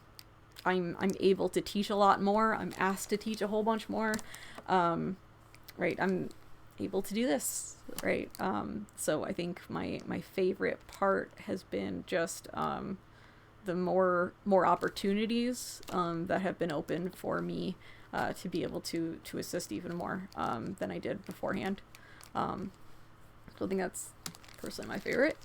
able to teach a lot more. I'm asked to teach a whole bunch more. Right? I'm able to do this, right? So I think my favorite part has been just the more opportunities that have been open for me to be able to assist even more than I did beforehand. So I think that's personally my favorite.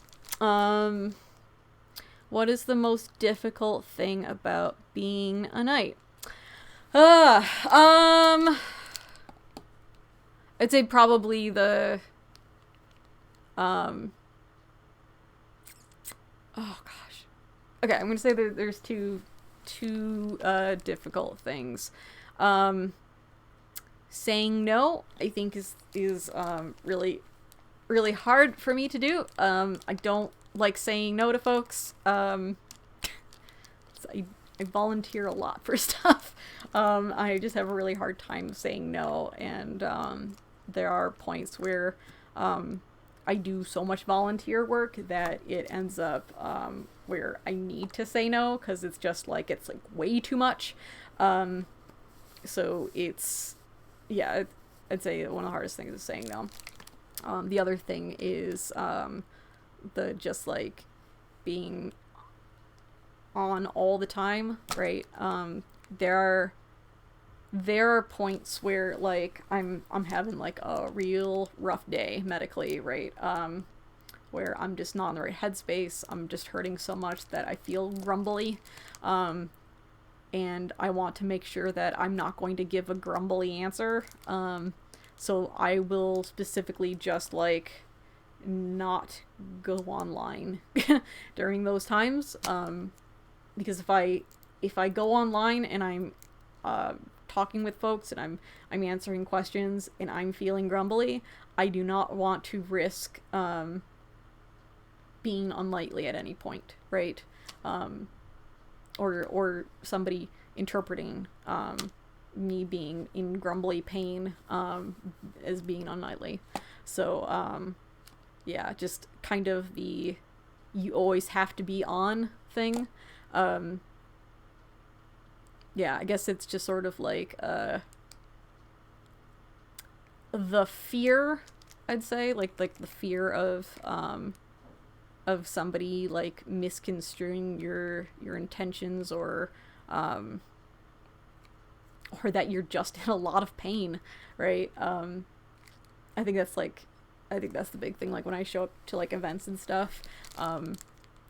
What is the most difficult thing about being a knight? I'd say probably the, oh gosh. Okay, I'm gonna say there's two difficult things. Saying no, I think is really, really hard for me to do. I don't like saying no to folks. I volunteer a lot for stuff. I just have a really hard time saying no, and there are points where I do so much volunteer work that it ends up where I need to say no because it's like way too much. So it's, yeah, I'd say one of the hardest things is saying no. The other thing is the just like being on all the time, right? There are points where like I'm having like a real rough day medically, right? Where I'm just not in the right headspace. I'm just hurting so much that I feel grumbly. And I want to make sure that I'm not going to give a grumbly answer. So I will specifically just like not go online during those times. Because if I go online and I'm talking with folks and I'm answering questions and I'm feeling grumbly, I do not want to risk being unlikely at any point, right? Or somebody interpreting me being in grumbly pain as being unknightly. So yeah, just kind of the you always have to be on thing. Yeah, I guess it's just sort of like the fear, I'd say, like the fear of somebody like misconstruing your intentions or that you're just in a lot of pain, right? I think that's the big thing. Like when I show up to like events and stuff,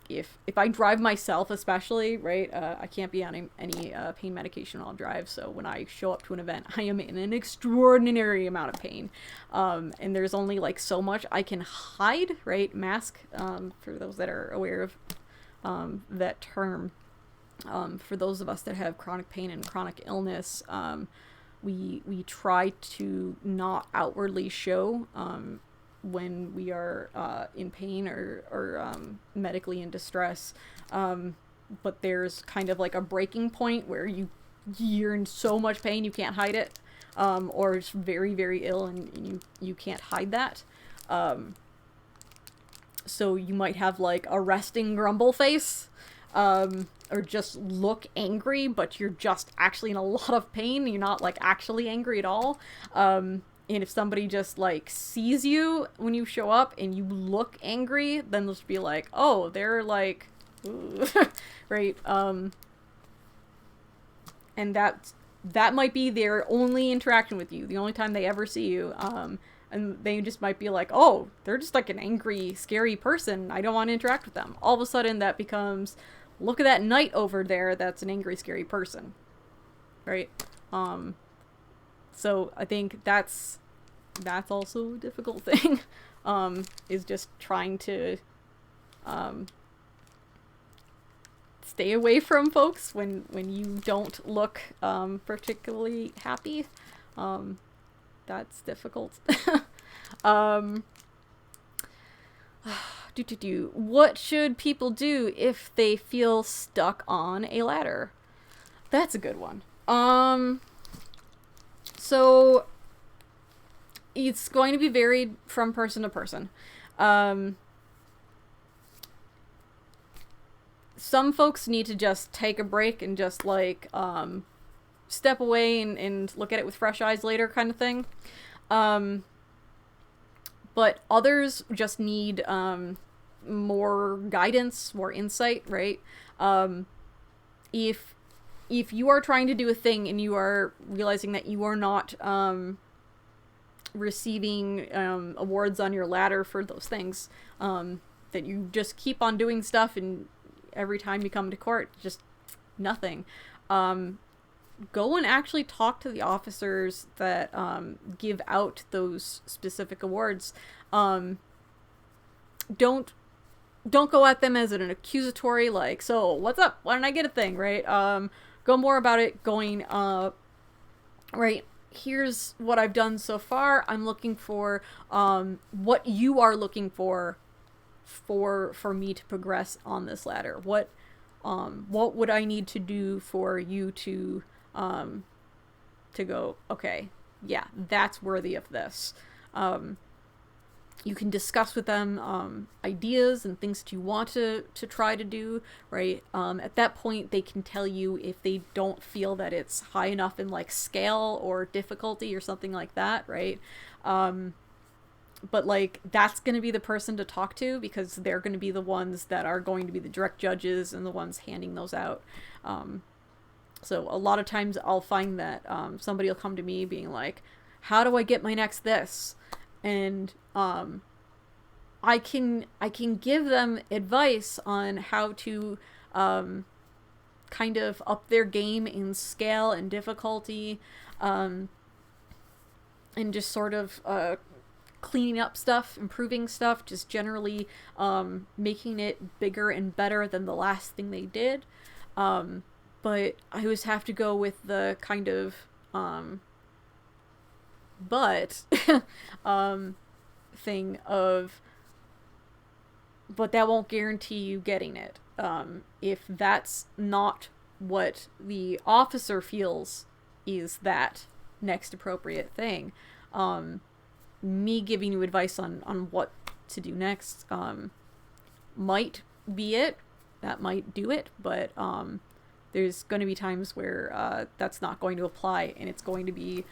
if I drive myself especially, right, I can't be on any pain medication while I drive, so when I show up to an event, I am in an extraordinary amount of pain, and there's only like so much I can hide, right? Mask, for those that are aware of that term, for those of us that have chronic pain and chronic illness, we try to not outwardly show when we are in pain or medically in distress, but there's kind of like a breaking point where you're in so much pain you can't hide it, or it's very, very ill and you can't hide that. So you might have like a resting grumble face, or just look angry, but you're just actually in a lot of pain. You're not like actually angry at all. And if somebody just like sees you when you show up and you look angry, then they'll just be like, oh, they're like, right? And that might be their only interaction with you, the only time they ever see you. And they just might be like, oh, they're just like an angry, scary person. I don't want to interact with them. All of a sudden that becomes, look at that knight over there. That's an angry, scary person. Right? So I think that's also a difficult thing, is just trying to stay away from folks when you don't look particularly happy. That's difficult. What should people do if they feel stuck on a ladder? That's a good one. So it's going to be varied from person to person. Some folks need to just take a break and just like step away and look at it with fresh eyes later, kind of thing. But others just need more guidance, more insight, right? If you are trying to do a thing and you are realizing that you are not receiving awards on your ladder for those things, that you just keep on doing stuff and every time you come to court, just nothing. Go and actually talk to the officers that give out those specific awards. Don't go at them as an accusatory, like, so what's up? Why didn't I get a thing, right? Go more about it going, right, here's what I've done so far. I'm looking for what you are looking for me to progress on this ladder. What would I need to do for you to go, okay, yeah, that's worthy of this. You can discuss with them ideas and things that you want to try to do, right? At that point, they can tell you if they don't feel that it's high enough in like scale or difficulty or something like that, right? But like that's going to be the person to talk to, because they're going to be the ones that are going to be the direct judges and the ones handing those out. So a lot of times I'll find that somebody will come to me being like, how do I get my next this? And I can give them advice on how to kind of up their game in scale and difficulty, and just sort of cleaning up stuff, improving stuff, just generally making it bigger and better than the last thing they did. But I always have to go with the kind of thing of, but that won't guarantee you getting it. If that's not what the officer feels is that next appropriate thing, me giving you advice on what to do next might be it. That might do it, but there's going to be times where that's not going to apply, and it's going to be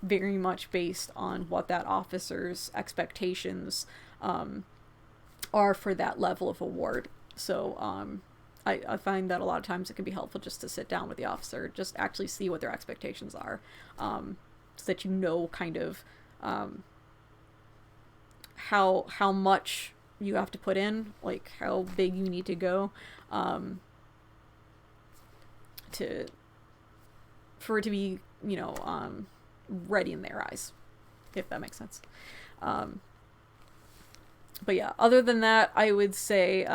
very much based on what that officer's expectations are for that level of award. So I find that a lot of times it can be helpful just to sit down with the officer, just actually see what their expectations are, so that you know kind of how much you have to put in, like how big you need to go for it to be, you know, ready in their eyes, if that makes sense. But yeah, other than that, I would say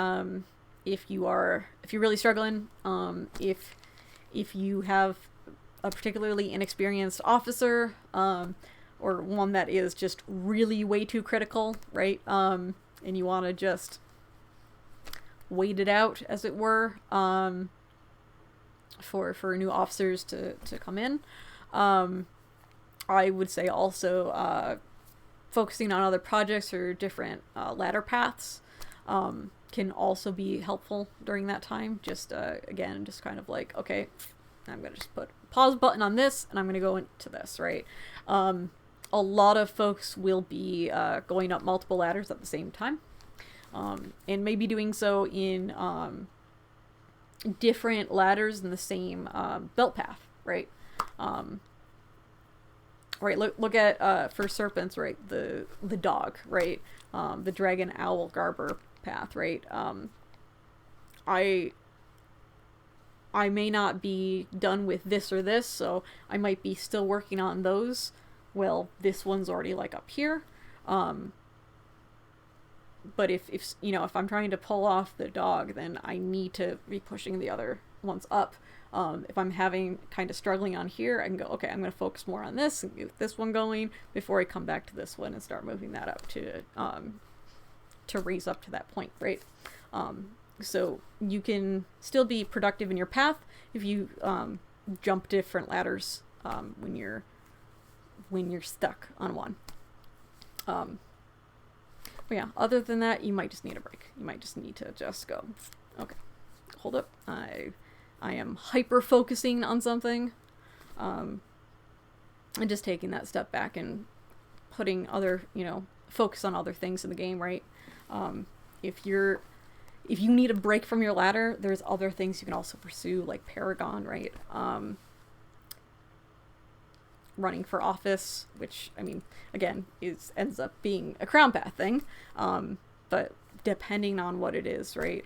if you're really struggling, if you have a particularly inexperienced officer, or one that is just really way too critical, right? And you want to just wait it out, as it were, for new officers to come in. I would say also focusing on other projects or different ladder paths can also be helpful during that time. Just again, just kind of like, okay, I'm gonna just put pause button on this and I'm gonna go into this, right? A lot of folks will be going up multiple ladders at the same time, and maybe doing so in different ladders in the same belt path, right? Right, look at for serpents, right? The dog, right? The dragon owl garber path, right? I may not be done with this or this, so I might be still working on those. Well, this one's already like up here. But if you know, if I'm trying to pull off the dog, then I need to be pushing the other ones up. If I'm having kind of struggling on here, I can go, okay, I'm going to focus more on this and get this one going before I come back to this one and start moving that up to raise up to that point, right? So you can still be productive in your path if you jump different ladders when you're stuck on one. But yeah, other than that, you might just need a break. You might just need to just go, okay, hold up, I am hyper focusing on something, and just taking that step back and putting other, you know, focus on other things in the game, right? If you need a break from your ladder, there's other things you can also pursue, like Paragon, right? Running for office, which, I mean, again, ends up being a crown path thing, but depending on what it is, right?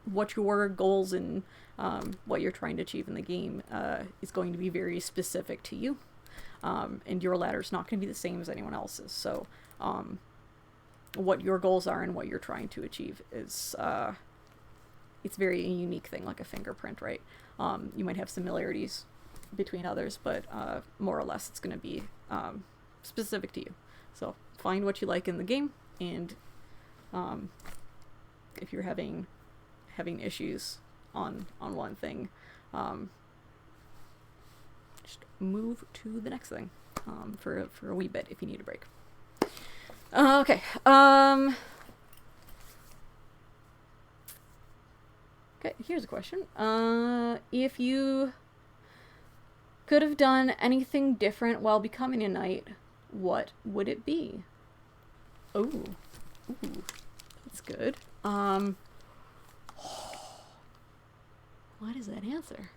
what your goals and what you're trying to achieve in the game is going to be very specific to you. And your ladder's not going to be the same as anyone else's. So what your goals are and what you're trying to achieve is it's very a unique thing, like a fingerprint, right? You might have similarities between others, but more or less it's going to be specific to you. So find what you like in the game, and if you're having issues on one thing, just move to the next thing for a wee bit if you need a break. Okay. Okay, here's a question. If you could have done anything different while becoming a knight, what would it be? Ooh, that's good. What is that answer?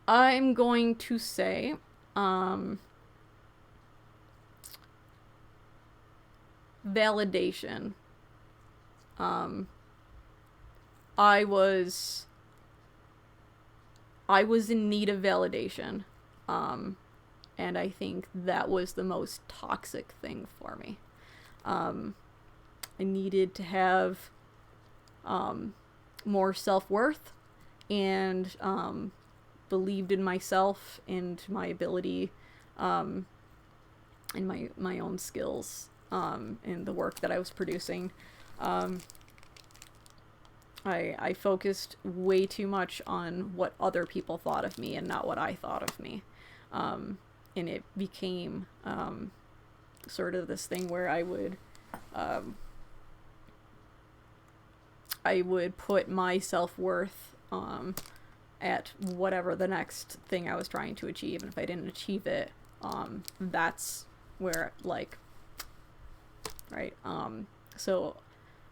I'm going to say, validation. I was in need of validation. And I think that was the most toxic thing for me. I needed to have more self-worth, and believed in myself and my ability and my own skills in the work that I was producing. I focused way too much on what other people thought of me and not what I thought of me. And it became sort of this thing where I would put my self-worth at whatever the next thing I was trying to achieve, and if I didn't achieve it, that's where, like, right? So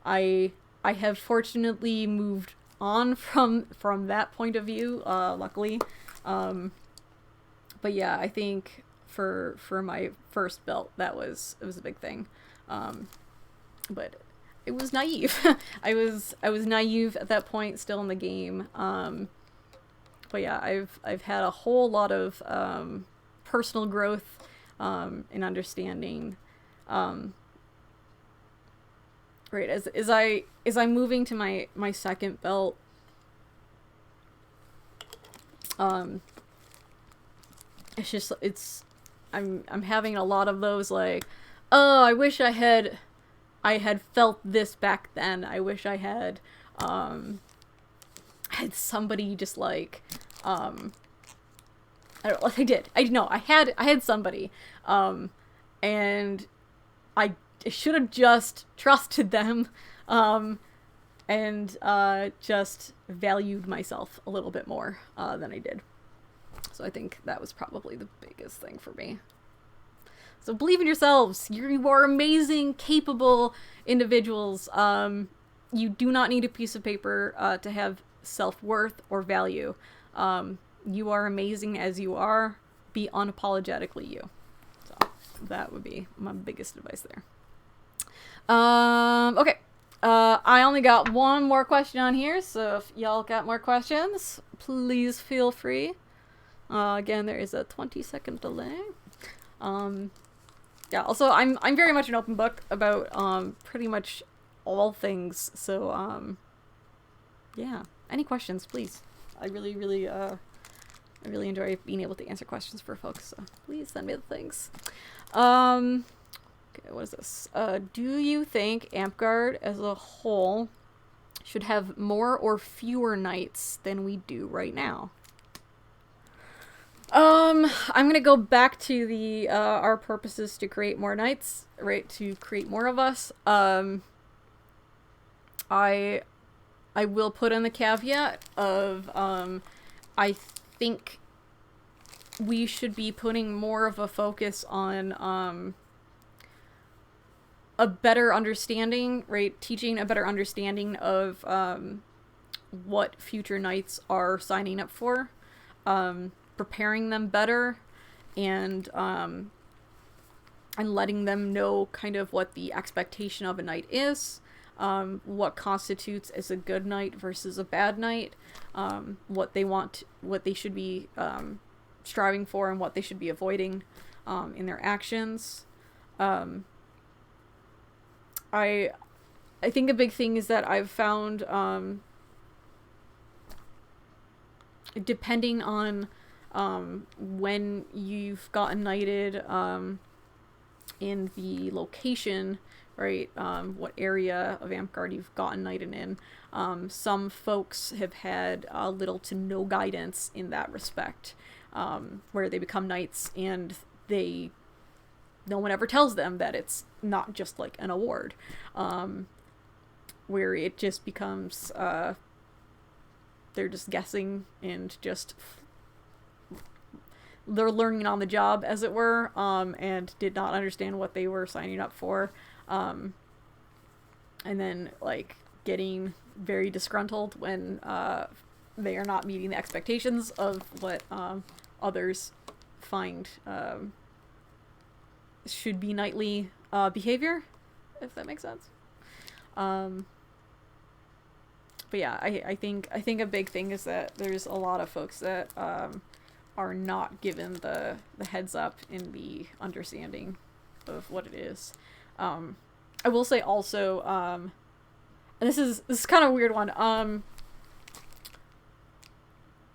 I have fortunately moved on from that point of view, luckily. But yeah, I think for my first belt, it was a big thing. But it was naive. I was naive at that point, still in the game. But yeah, I've had a whole lot of personal growth in understanding. Right, as I'm moving to my second belt, I'm having a lot of those, like, oh, I wish I had felt this back then. I wish I had somebody just like, I don't know, like I did. I had somebody, and I should have just trusted them, and just valued myself a little bit more than I did. So I think that was probably the biggest thing for me. So believe in yourselves. You are amazing, capable individuals. You do not need a piece of paper to have self-worth or value. You are amazing as you are. Be unapologetically you. So that would be my biggest advice there. Okay. I only got one more question on here, so if y'all got more questions, please feel free. Again, there is a 20-second delay. Yeah, also, I'm very much an open book about pretty much all things, so yeah, any questions, please. I really enjoy being able to answer questions for folks, so please send me the things. Okay, what is this? Do you think Amtgard as a whole should have more or fewer knights than we do right now? I'm gonna go back to the our purpose is to create more knights, right? To create more of us. I will put in the caveat of I think we should be putting more of a focus on a better understanding, right? Teaching a better understanding of what future knights are signing up for. Preparing them better, and and letting them know kind of what the expectation of a knight is, what constitutes as a good knight versus a bad knight, what they should be striving for, and what they should be avoiding in their actions. I think a big thing is that I've found, depending on when you've gotten knighted, in the location, right, what area of Amtgard you've gotten knighted in, some folks have had little to no guidance in that respect, where they become knights and no one ever tells them that it's not just like an award, where it just becomes, they're just guessing and just they're learning on the job, as it were, and did not understand what they were signing up for, and then like getting very disgruntled when they are not meeting the expectations of what others find should be knightly behavior, if that makes sense. But yeah, I think a big thing is that there's a lot of folks that are not given the heads up in the understanding of what it is. I will say also, and this is kind of a weird one.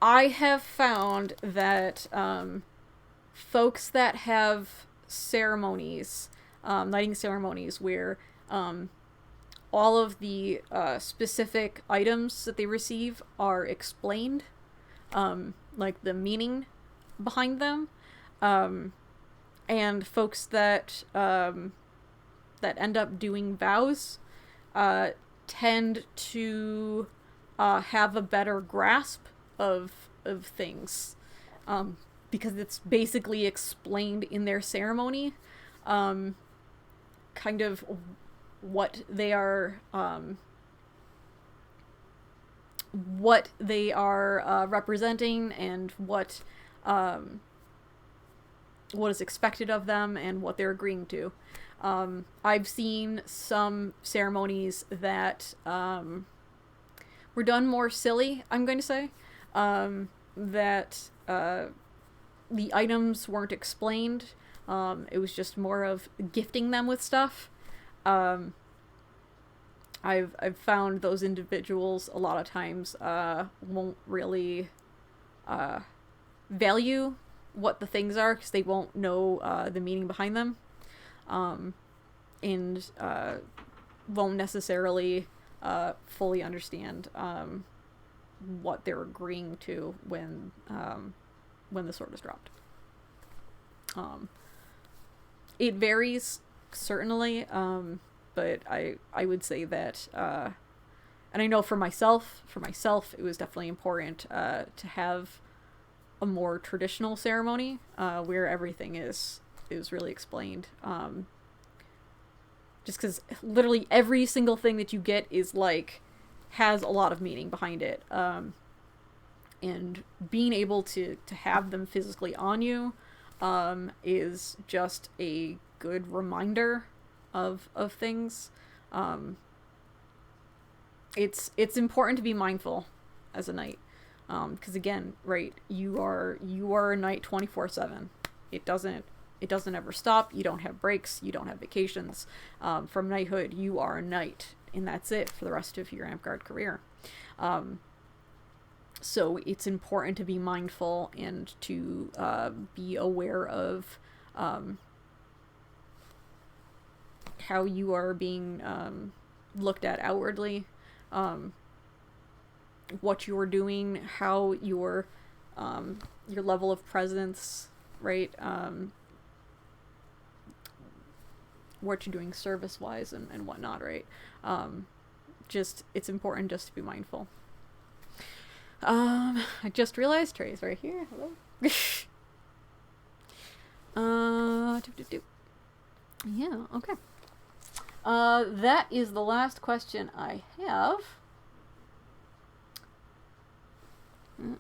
I have found that folks that have ceremonies, knighting ceremonies, where all of the specific items that they receive are explained, like the meaning behind them, and folks that that end up doing vows tend to have a better grasp of things, because it's basically explained in their ceremony, kind of what they are representing, and what is expected of them, and what they're agreeing to. I've seen some ceremonies that were done more silly, I'm going to say, that the items weren't explained. It was just more of gifting them with stuff. I've found those individuals a lot of times won't really value what the things are, because they won't know the meaning behind them, and won't necessarily fully understand what they're agreeing to when the sword is dropped. It varies, certainly, but I would say that, and I know for myself, it was definitely important to have a more traditional ceremony, where everything is really explained. Just because literally every single thing that you get is has a lot of meaning behind it, and being able to have them physically on you is just a good reminder of things. It's important to be mindful as a knight, because again, right, you are a knight 24/7. It doesn't ever stop. You don't have breaks. You don't have vacations. From knighthood, you are a knight, and that's it for the rest of your Amtgard career. So it's important to be mindful and to be aware of how you are being looked at outwardly, what you're doing, how your level of presence, right, what you're doing service-wise and whatnot, right? It's important just to be mindful. I just realized Trey's right here. Hello. Yeah, okay. That is the last question I have.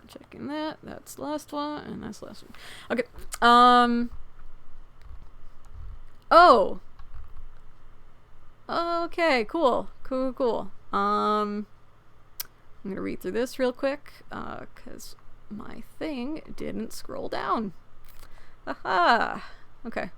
Checking that. That's the last one, and that's the last one. Okay. Oh. Okay, cool. Cool. I'm gonna read through this real quick, because my thing didn't scroll down. Aha! Okay.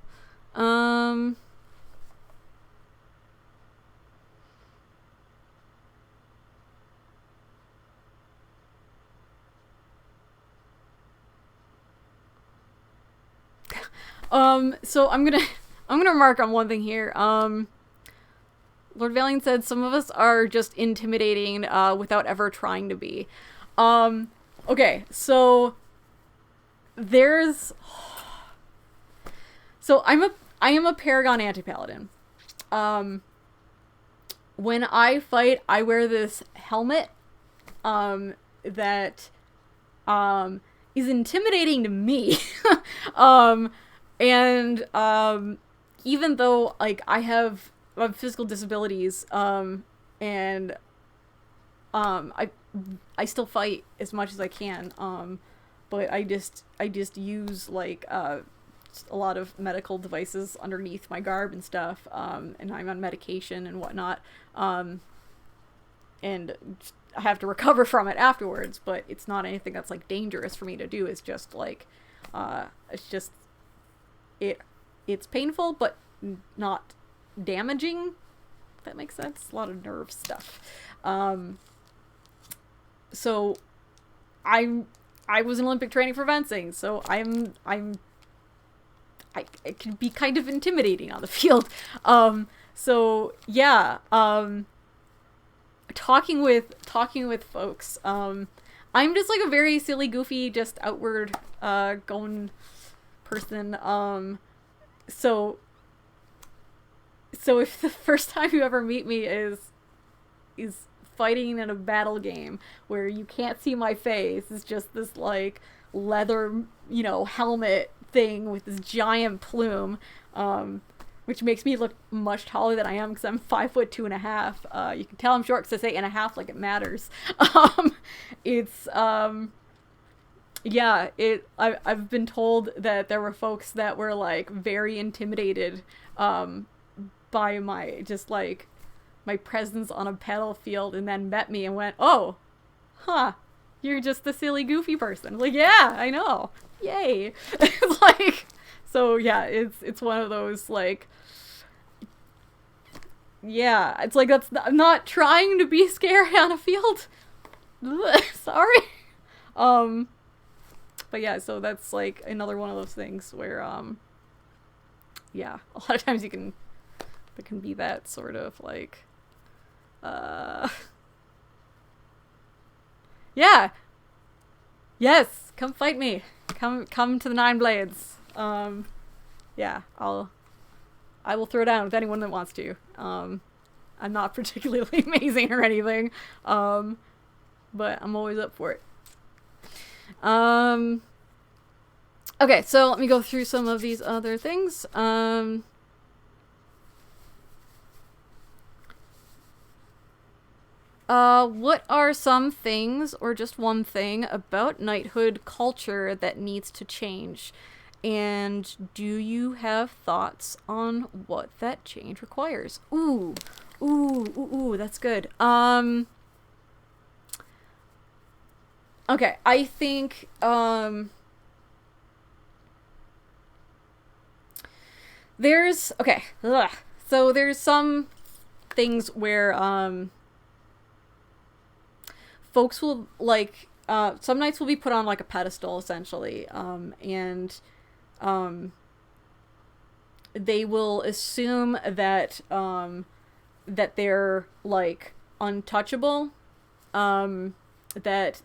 So I'm gonna remark on one thing here. Lord Valiant said some of us are just intimidating, without ever trying to be. Okay, so there's... So I am a Paragon anti-paladin. When I fight, I wear this helmet, that, is intimidating to me. And even though, like, I have physical disabilities, and I still fight as much as I can, but I just use, like, a lot of medical devices underneath my garb and stuff, and I'm on medication and whatnot, and I have to recover from it afterwards, but it's not anything that's, like, dangerous for me to do. It's just, like, it's painful, but not damaging, if that makes sense. A lot of nerve stuff. So I was in Olympic training for fencing, so it can be kind of intimidating on the field. So yeah, talking with folks, I'm just like a very silly, goofy, just outward going person. So if the first time you ever meet me is fighting in a battle game where you can't see my face, it's just this, like, leather, helmet thing with this giant plume, which makes me look much taller than I am, because I'm 5'2.5". You can tell I'm short because I say and a half like it matters. I've been told that there were folks that were, like, very intimidated by my presence on a battlefield, and then met me and went, "Oh, huh, you're just the silly, goofy person." I'm like, yeah, I know, yay. It's like, so yeah, it's one of those, like, yeah, it's like, I'm not trying to be scary on a field. Sorry. But yeah, so that's, like, another one of those things where, yeah, a lot of times there can be that sort of, like, yeah, yes, come fight me, come to the Nine Blades. Yeah, I will throw down with anyone that wants to. I'm not particularly amazing or anything, but I'm always up for it. Okay, so let me go through some of these other things. What are some things, or just one thing, about knighthood culture that needs to change? And do you have thoughts on what that change requires? Ooh, that's good. Okay, I think, so there's some things where, folks will, like, some knights will be put on, like, a pedestal, essentially, and they will assume that, that they're, like, untouchable, that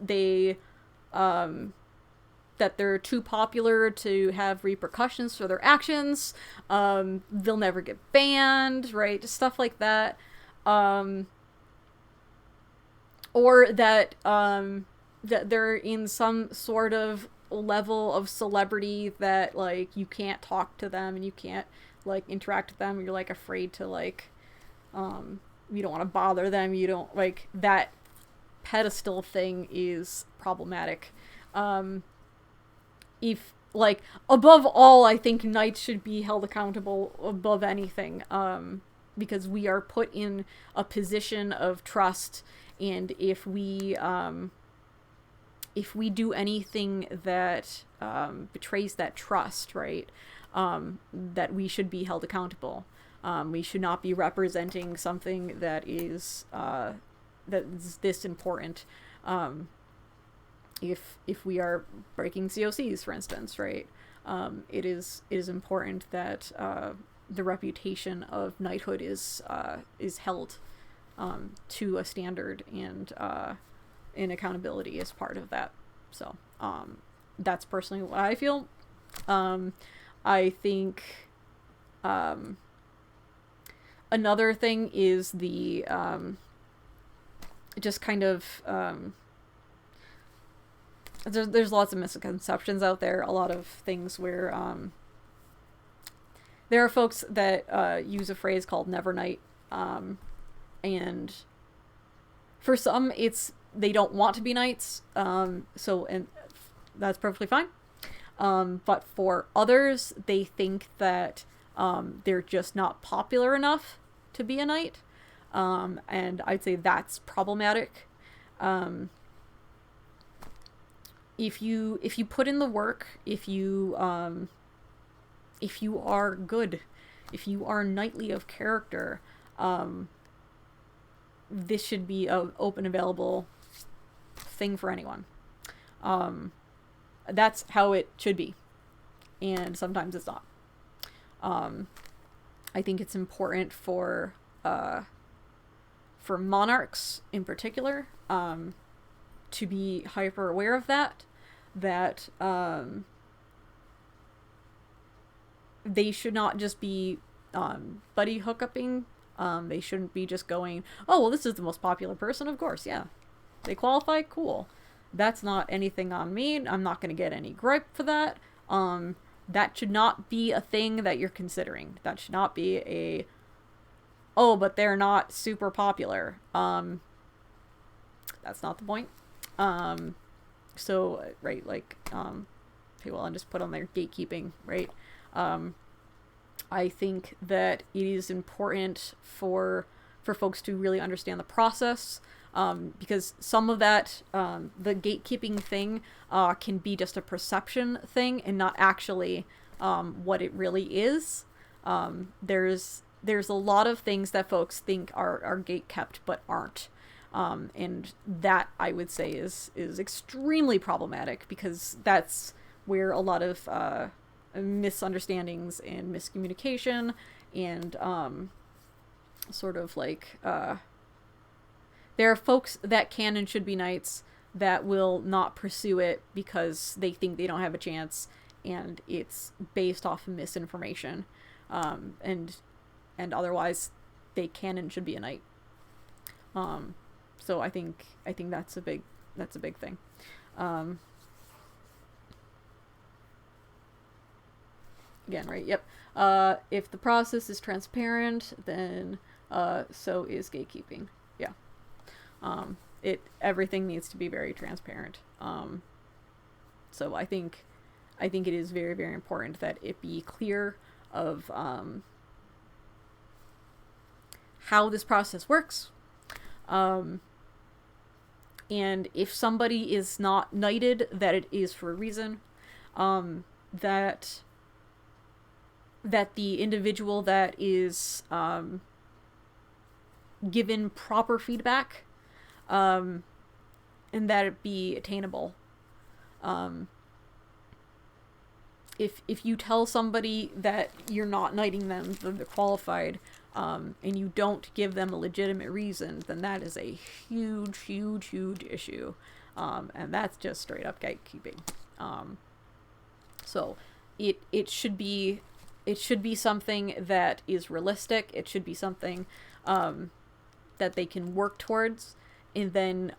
they're too popular to have repercussions for their actions, they'll never get banned, right, just stuff like that, or that they're in some sort of level of celebrity that, like, you can't talk to them and you can't, like, interact with them, you're, like, afraid to, like, you don't want to bother them, you don't, like, that pedestal thing is problematic. If like, above all, I think knights should be held accountable above anything, because we are put in a position of trust, and if we do anything that betrays that trust, right, that we should be held accountable. We should not be representing something that is this important. If we are breaking COCs, for instance, right, it is important that the reputation of knighthood is held to a standard, and accountability is part of that. So that's personally what I feel. I think another thing is the just kind of there's lots of misconceptions out there. A lot of things where there are folks that use a phrase called never knight, and for some they don't want to be knights, so, and that's perfectly fine. But for others, they think that they're just not popular enough to be a knight, and I'd say that's problematic. If you put in the work, if you are good, if you are knightly of character, this should be an open, available thing for anyone. That's how it should be, and sometimes it's not. I think it's important for monarchs in particular to be hyper aware of that they should not just be buddy hookupping. They shouldn't be just going, oh, well, this is the most popular person, of course, yeah. They qualify, cool. That's not anything on me. I'm not going to get any gripe for that. That should not be a thing that you're considering. That should not be a, oh, but they're not super popular. That's not the point. So, right, like, okay, well, I'll just put on their gatekeeping, right? I think that it is important for folks to really understand the process, because some of that, the gatekeeping thing, can be just a perception thing and not actually what it really is. There's a lot of things that folks think are gate kept but aren't. And that, I would say, is extremely problematic, because that's where a lot of misunderstandings and miscommunication and sort of like there are folks that can and should be knights that will not pursue it because they think they don't have a chance, and it's based off of misinformation, and otherwise they can and should be a knight. So I think that's a big thing. Again, right? Yep. If the process is transparent, then so is gatekeeping. Yeah. Everything needs to be very transparent. So I think it is very, very important that it be clear of how this process works. And if somebody is not knighted, that it is for a reason. That the individual that is given proper feedback, and that it be attainable. If you tell somebody that you're not knighting them, that they're qualified, and you don't give them a legitimate reason, then that is a huge, huge, huge issue. And that's just straight up gatekeeping. So it should be something that is realistic. It should be something that they can work towards, and then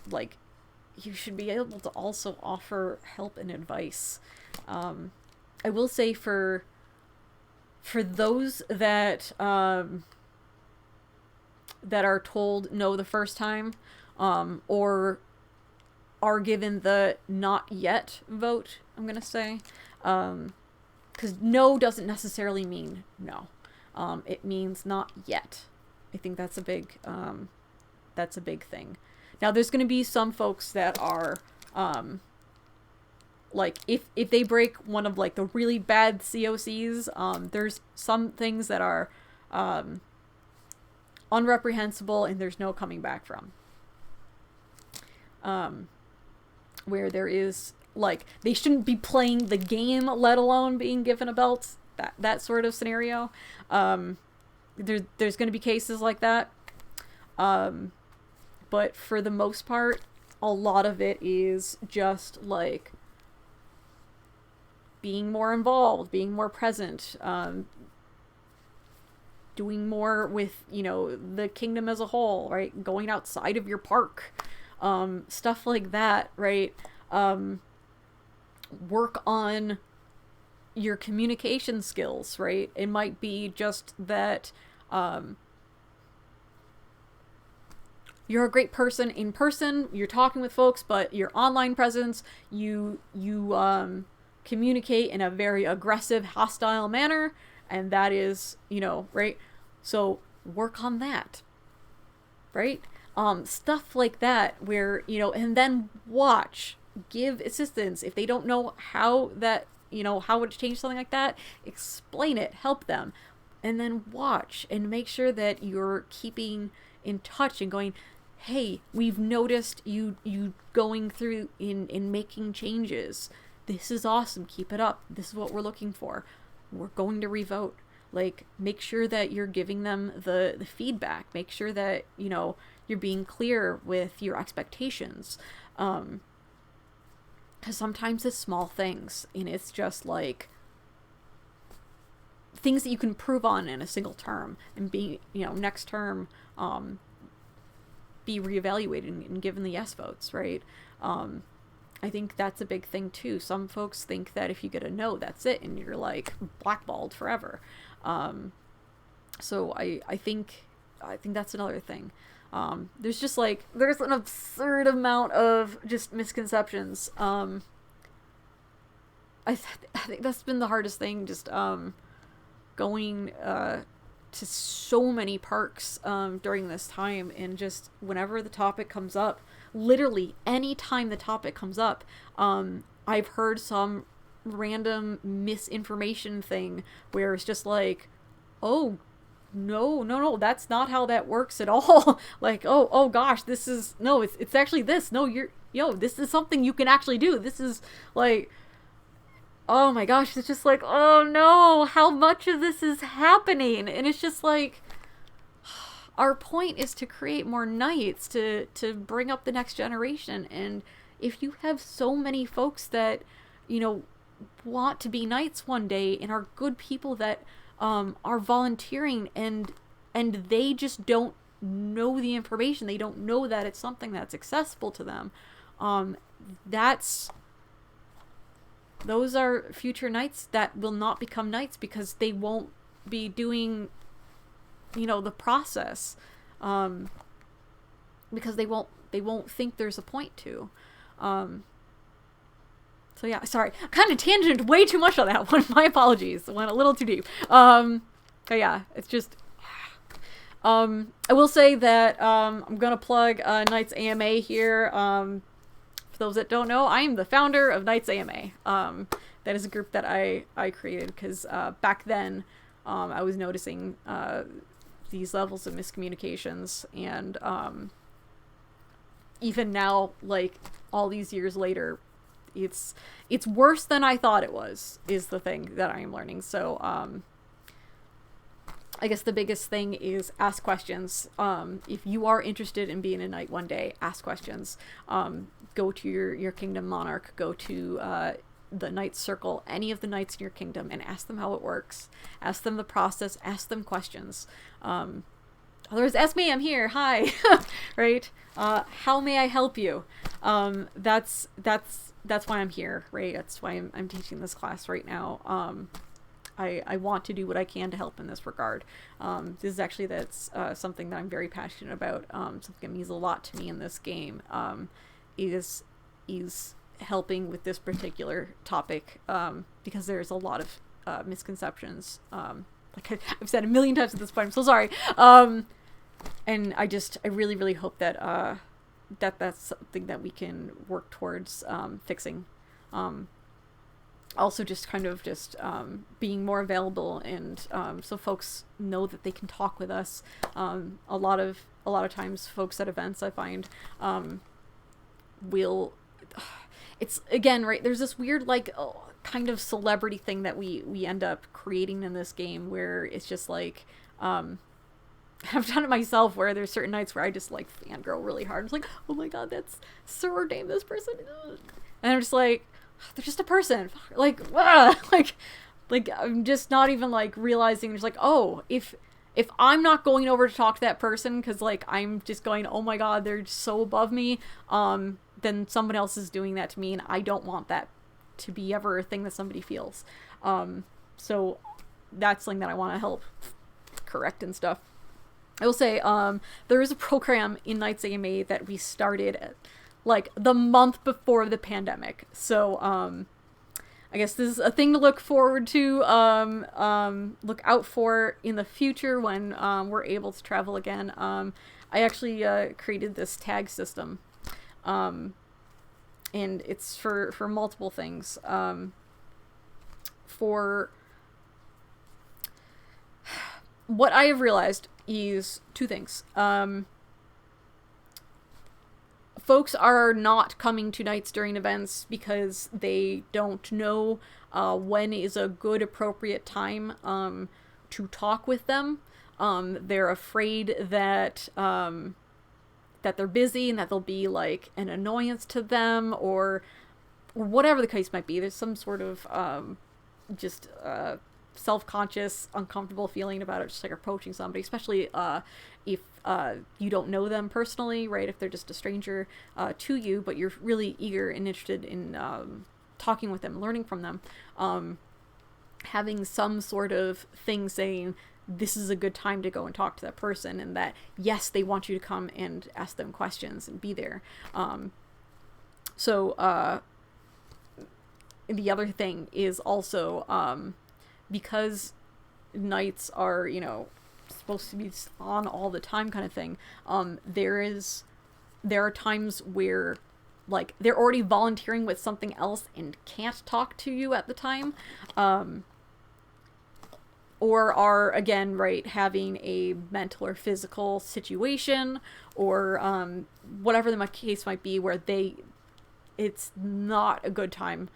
like, you should be able to also offer help and advice. I will say for those that that are told no the first time, or are given the not yet vote, I'm gonna say. Because no doesn't necessarily mean no. It means not yet. I think that's a big thing. Now, there's going to be some folks that are, like, if they break one of, like, the really bad COCs, there's some things that are unreprehensible and there's no coming back from. Where there is, like, they shouldn't be playing the game, let alone being given a belt. That sort of scenario. There's going to be cases like that. But for the most part, a lot of it is just, like, being more involved, being more present, doing more with, you know, the kingdom as a whole, right? Going outside of your park, stuff like that, right? Work on your communication skills, right? It might be just that, you're a great person in person, you're talking with folks, but your online presence, you communicate in a very aggressive, hostile manner, and that is, you know, right? So work on that, right? Stuff like that where, you know, and then watch, give assistance. If they don't know how that, you know, how would change something like that, explain it, help them, and then watch and make sure that you're keeping in touch and going, hey, we've noticed you going through in making changes. This is awesome. Keep it up. This is what we're looking for. We're going to revote. Like, make sure that you're giving them the feedback. Make sure that, you know, you're being clear with your expectations. Because sometimes it's small things, and it's just like things that you can improve on in a single term, and be, you know, next term, be reevaluated and given the yes votes, right? I think that's a big thing too. Some folks think that if you get a no, that's it, and you're like blackballed forever. So I think that's another thing. There's just like, there's an absurd amount of just misconceptions. I think that's been the hardest thing, just going to so many parks during this time, and just whenever the topic comes up, literally any time the topic comes up, I've heard some random misinformation thing where it's just like, oh, no, that's not how that works at all. Like, oh gosh, this is, no, it's actually this. No, this is something you can actually do. This is like, oh my gosh, it's just like, oh no, how much of this is happening? And it's just like, our point is to create more knights, to bring up the next generation. And if you have so many folks that, you know, want to be knights one day and are good people that are volunteering, and they just don't know the information, they don't know that it's something that's accessible to them, those are future knights that will not become knights because they won't be doing, you know, the process, because they won't think there's a point to. So yeah, sorry, kind of tangent way too much on that one. My apologies. Went a little too deep. But yeah, it's just, I will say that, I'm going to plug, Knights AMA here. For those that don't know, I am the founder of Knights AMA. That is a group that I created because, back then, I was noticing, these levels of miscommunications, and, even now, like, all these years later, it's worse than I thought it was, is the thing that I am learning. So, I guess the biggest thing is ask questions. If you are interested in being a knight one day, ask questions. Go to your kingdom monarch, go to, the knight circle, any of the knights in your kingdom, and ask them how it works. Ask them the process, ask them questions. Otherwise, ask me, I'm here, hi. Right? How may I help you? That's why I'm here, right? That's why I'm teaching this class right now. I want to do what I can to help in this regard. This is actually, that's something that I'm very passionate about. Something that means a lot to me in this game, is is helping with this particular topic, because there's a lot of misconceptions. Like I've said a million times at this point, I'm so sorry. And I really, really hope that that's something that we can work towards fixing. Also just kind of being more available, and so folks know that they can talk with us. A lot of times folks at events, I find, will, it's again, right, there's this weird like kind of celebrity thing that we end up creating in this game, where it's just like, I've done it myself, where there's certain nights where I just like fangirl really hard. It's like, oh my god, that's Sir Dame, this person, and I'm just like, they're just a person, like, like I'm just not even like realizing, just like, oh, if I'm not going over to talk to that person because like I'm just going, oh my god, they're so above me, then someone else is doing that to me, and I don't want that to be ever a thing that somebody feels. So that's something that I want to help correct and stuff. I will say, there is a program in Knights AMA that we started at, like, the month before the pandemic. So, I guess this is a thing to look forward to, look out for in the future when, we're able to travel again. I actually, created this tag system, and it's for multiple things. For what I have realized is two things. Folks are not coming to nights during events because they don't know when is a good, appropriate time to talk with them. They're afraid that that they're busy and that they'll be like an annoyance to them, or whatever the case might be. There's some sort of self-conscious, uncomfortable feeling about it, just like approaching somebody, especially if you don't know them personally, right? If they're just a stranger to you, but you're really eager and interested in talking with them, learning from them, having some sort of thing saying this is a good time to go and talk to that person, and that yes, they want you to come and ask them questions and be there. So the other thing is also, because nights are, supposed to be on all the time kind of thing, there are times where like they're already volunteering with something else and can't talk to you at the time, or are, again, right, having a mental or physical situation, or whatever the case might be, where it's not a good time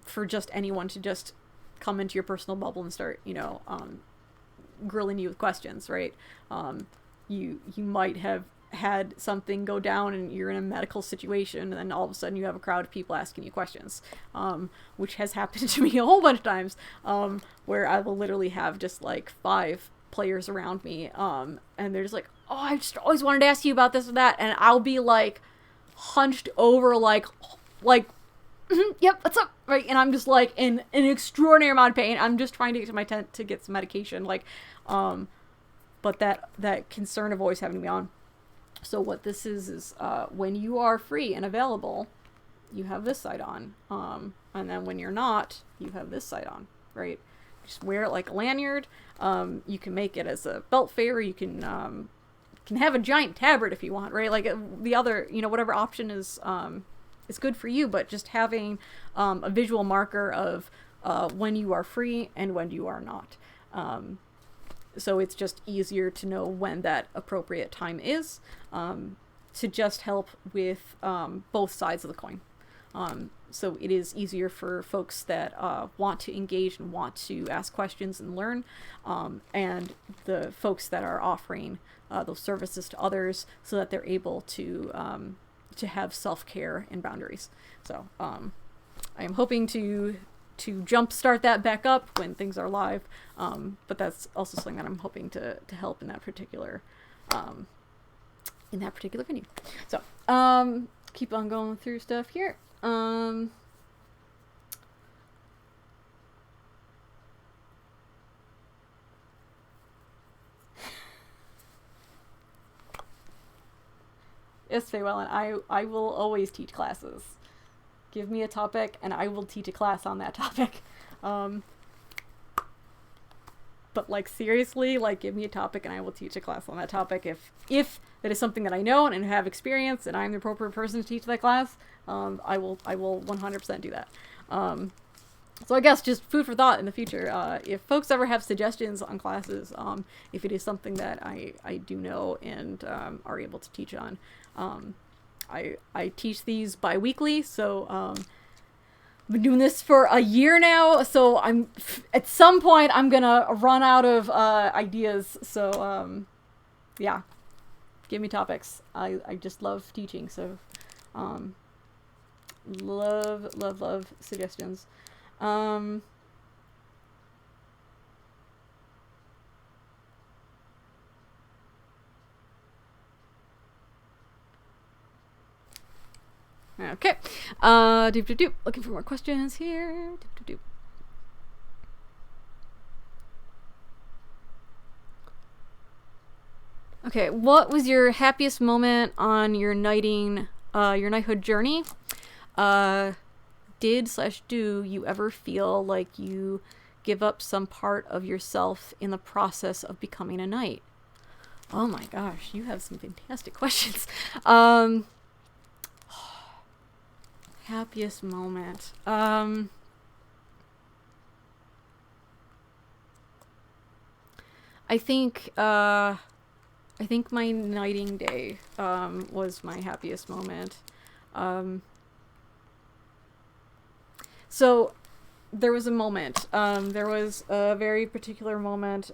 for just anyone to just come into your personal bubble and start, grilling you with questions, right? You might have had something go down and you're in a medical situation, and then all of a sudden you have a crowd of people asking you questions, which has happened to me a whole bunch of times, where I will literally have just like 5 players around me, and they're just like, oh, I just always wanted to ask you about this or that, and I'll be like hunched over like yep, what's up, right? And I'm just like in an extraordinary amount of pain. I'm just trying to get to my tent to get some medication, like, but that concern of always having to be on. So what this is when you are free and available, you have this side on, and then when you're not, you have this side on, right? Just wear it like a lanyard. You can make it as a belt favor. You can have a giant tabard if you want, right? Like the other, whatever option is good for you, but just having a visual marker of when you are free and when you are not. So it's just easier to know when that appropriate time is, to just help with both sides of the coin. So it is easier for folks that want to engage and want to ask questions and learn, and the folks that are offering those services to others, so that they're able to have self-care and boundaries. So I am hoping to jumpstart that back up when things are live, but that's also something that I'm hoping to help in that particular venue. So keep on going through stuff here. Yes, Faywell, and I will always teach classes. Give me a topic, and I will teach a class on that topic. But like seriously, like give me a topic, and I will teach a class on that topic. If that is something that I know and have experience, and I'm the appropriate person to teach that class, I will 100% do that. So I guess just food for thought in the future. If folks ever have suggestions on classes, if it is something that I do know and are able to teach on, I teach these bi-weekly, so I've been doing this for a year now, so at some point I'm gonna run out of ideas. So yeah, give me topics. I just love teaching, so love suggestions. Okay. Looking for more questions here. Okay, what was your happiest moment on your knighthood journey? Do you ever feel like you give up some part of yourself in the process of becoming a knight? Oh my gosh, you have some fantastic questions. Happiest moment. I think my knighting day was my happiest moment. So there was a moment. There was a very particular moment.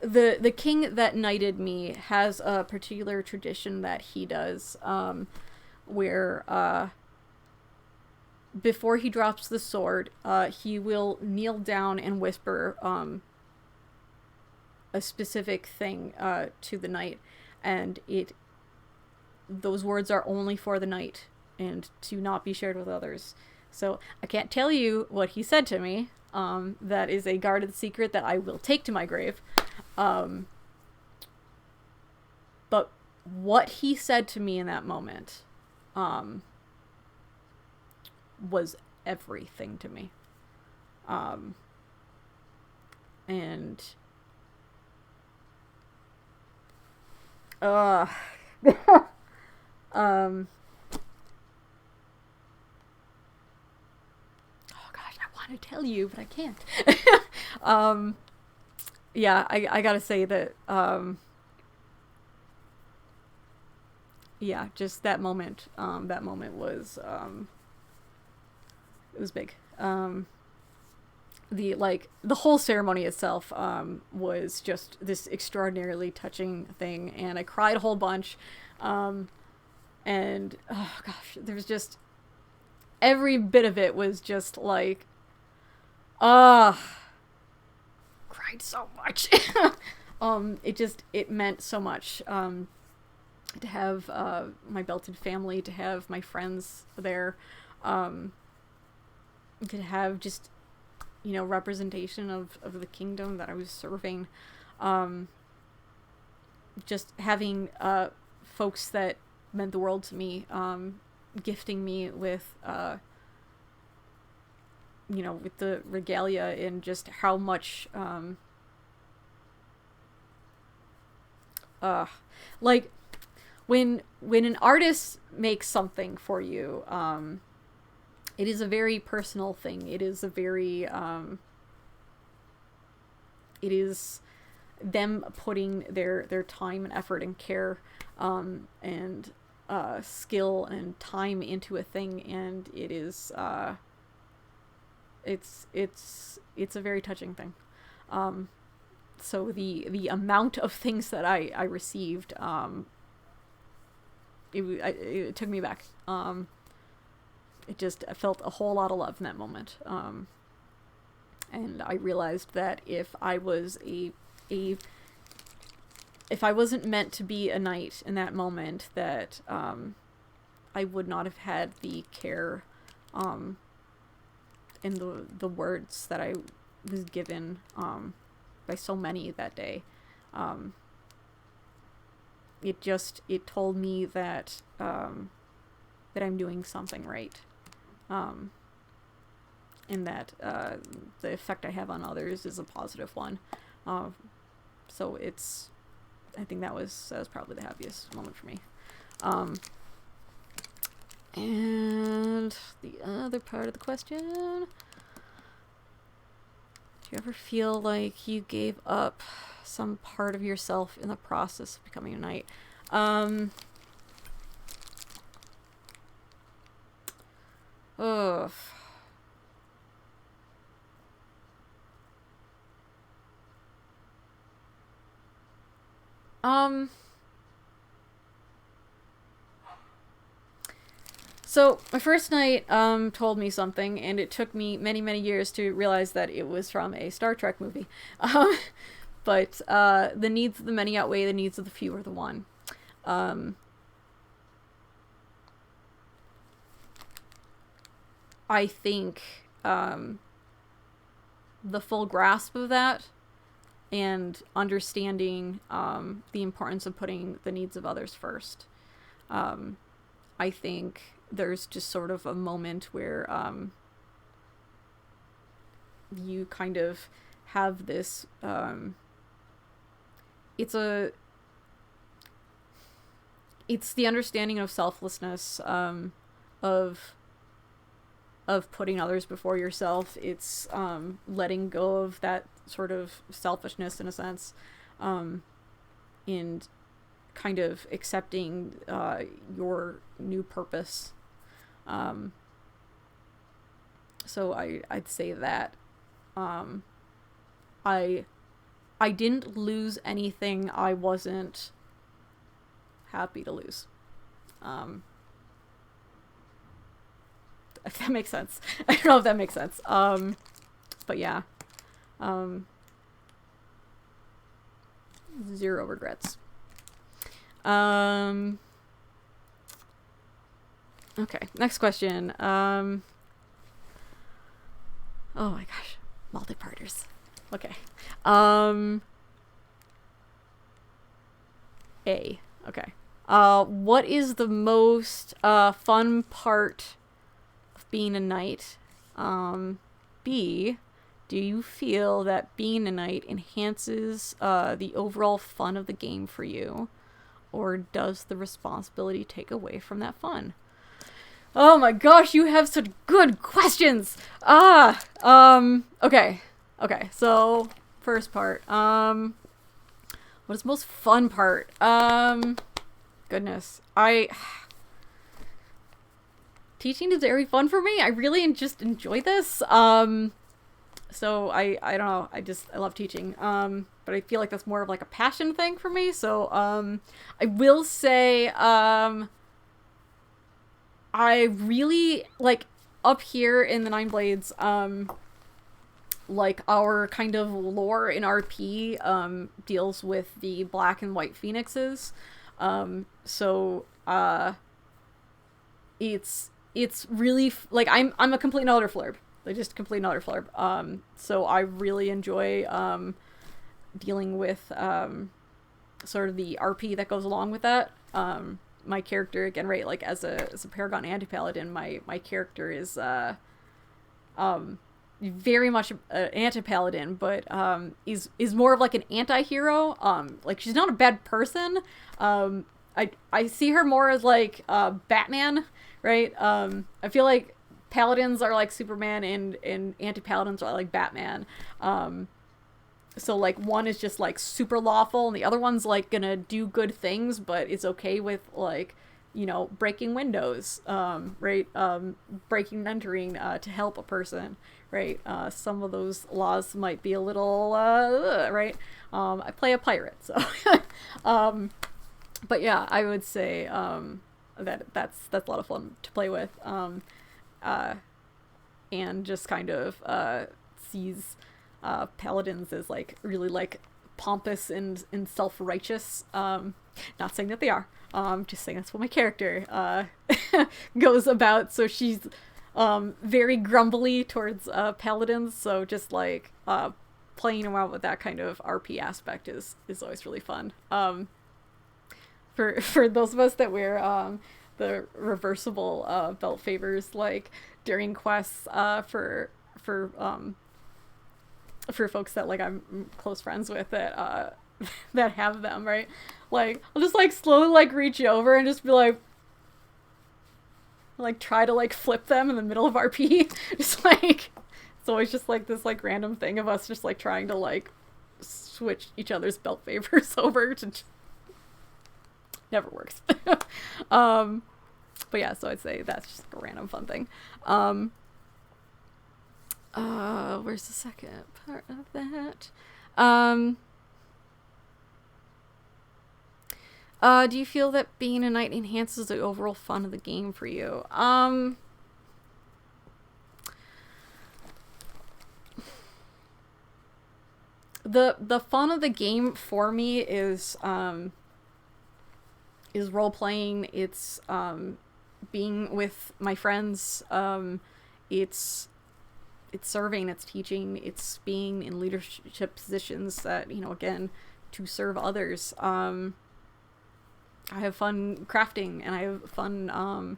The king that knighted me has a particular tradition that he does, where before he drops the sword, he will kneel down and whisper a specific thing to the knight, and those words are only for the knight and to not be shared with others. So I can't tell you what he said to me. That is a guarded secret that I will take to my grave. But what he said to me in that moment was everything to me. And oh gosh, I want to tell you, but I can't. Yeah, I gotta say that yeah, just that moment was it was big. The whole ceremony itself was just this extraordinarily touching thing, and I cried a whole bunch. And oh gosh, there was just every bit of it was just like cried so much. It meant so much to have my belted family, to have my friends there, to have just, representation of the kingdom that I was serving. Just having folks that meant the world to me, gifting me with with the regalia, and just how much like when an artist makes something for you, it is a very personal thing. It is a very it is them putting their time and effort and care and skill and time into a thing, and it is it's a very touching thing. So the amount of things that I received, it took me back. I felt a whole lot of love in that moment. And I realized that if I wasn't meant to be a knight in that moment, that I would not have had the care and the words that I was given by so many that day. it told me that that I'm doing something right, and that the effect I have on others is a positive one. So I think that was probably the happiest moment for me. And the other part of the question: do you ever feel like you gave up some part of yourself in the process of becoming a knight? Ugh. So my first knight told me something, and it took me many years to realize that it was from a Star Trek movie. But the needs of the many outweigh the needs of the few or the one. I think the full grasp of that and understanding the importance of putting the needs of others first. I think there's just sort of a moment where you kind of have this it's the understanding of selflessness, of putting others before yourself. It's letting go of that sort of selfishness in a sense, and kind of accepting your new purpose. So I'd say that I didn't lose anything I wasn't happy to lose. If that makes sense. I don't know if that makes sense. But yeah. Zero regrets. Okay, next question. Oh my gosh. Multi-parters. Okay. A. Okay. What is the most fun part of being a knight? B. Do you feel that being a knight enhances the overall fun of the game for you? Or does the responsibility take away from that fun? Oh my gosh, you have such good questions! Okay. Okay, so, first part. What is the most fun part? Goodness. Teaching is very fun for me. I really just enjoy this. So I don't know. I love teaching. But I feel like that's more of like a passion thing for me. So, I will say, I really, like, up here in the Nine Blades, like, our kind of lore in RP, deals with the black and white phoenixes. So, it's really, like, I'm a complete and utter flurb. Like, just complete and utter flurb. So I really enjoy, dealing with, sort of the RP that goes along with that. My character, again, right, like, as a Paragon Anti-Paladin, my character is, very much an anti-paladin, but is more of like an anti-hero. Like, she's not a bad person. I see her more as like Batman, right? I feel like paladins are like Superman and anti-paladins are like Batman. So like one is just like super lawful and the other one's like gonna do good things, but it's okay with like, you know, breaking windows, right? Breaking and entering to help a person, right? Some of those laws might be a little, right? I play a pirate, so. But yeah, I would say that's a lot of fun to play with, and just kind of sees paladins as like really like pompous and self-righteous. Not saying that they are. Just saying that's what my character goes about. So she's very grumbly towards paladins. So just like playing around with that kind of RP aspect is always really fun. for those of us that wear the reversible belt favors, like during quests, for folks that like I'm close friends with that that have them, right? Like I'll just like slowly like reach over and just be like try to like flip them in the middle of RP. Just like it's always just like this like random thing of us just like trying to like switch each other's belt favors over to never works. But yeah, so I'd say that's just like a random fun thing. Where's the second part of that? Do you feel that being a knight enhances the overall fun of the game for you? The fun of the game for me is role playing. It's being with my friends. It's serving. It's teaching. It's being in leadership positions that, you know, again, to serve others. I have fun crafting, and I have fun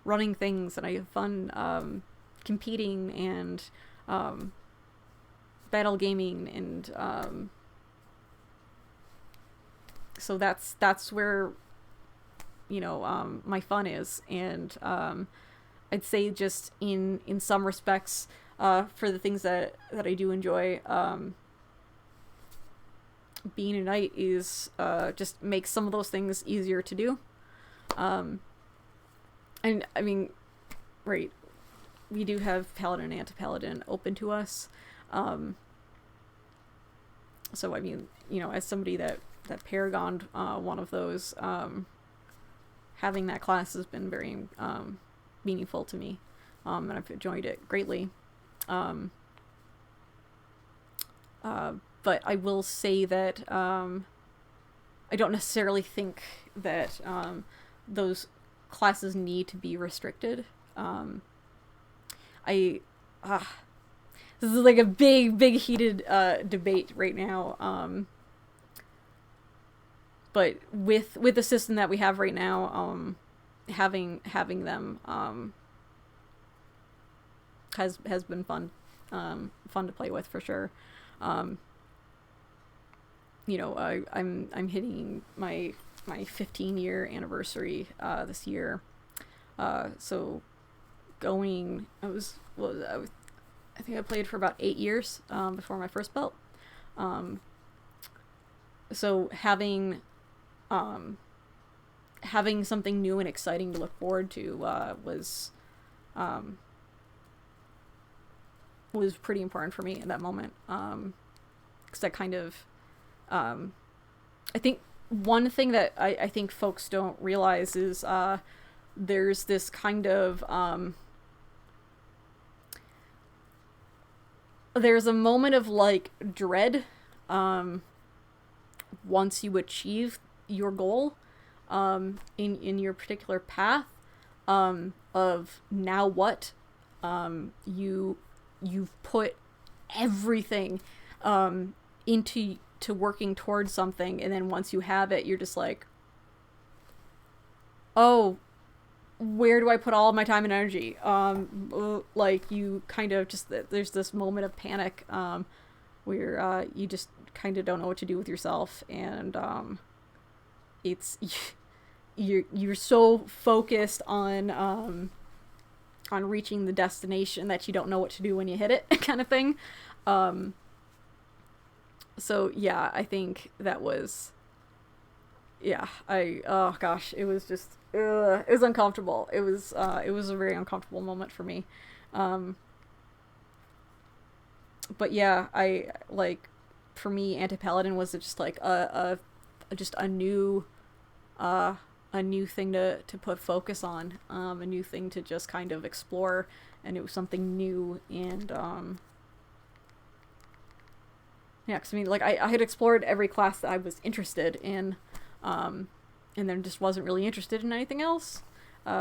running things, and I have fun competing and battle gaming, and so that's where, you know, my fun is. And I'd say just in some respects, for the things that I do enjoy, being a knight is just makes some of those things easier to do. And I mean, right, we do have paladin and anti-paladin open to us. So I mean, you know, as somebody that paragoned one of those, having that class has been very meaningful to me, and I've enjoyed it greatly. But I will say that I don't necessarily think that those classes need to be restricted. This is like a big heated debate right now. But with the system that we have right now, having them has been fun to play with for sure. You know, I'm hitting my 15-year anniversary this year. So going, I think I played for about 8 years before my first belt. So having something new and exciting to look forward to was pretty important for me in that moment. Because that kind of, I think one thing that I think folks don't realize is there's this kind of, there's a moment of like dread once you achieve your goal in your particular path, of now what, you've put everything into working towards something, and then once you have it, you're just like, oh, where do I put all of my time and energy? Like you kind of just, there's this moment of panic where you just kind of don't know what to do with yourself, and it's you're so focused on reaching the destination that you don't know what to do when you hit it, kind of thing. So yeah, I think that was, yeah, oh gosh, it was just, it was uncomfortable. It was a very uncomfortable moment for me. But yeah, I like, for me, Anti-Paladin was just like just a new thing to put focus on, a new thing to just kind of explore, and it was something new. And yeah, because I mean, like I had explored every class that I was interested in, and then just wasn't really interested in anything else.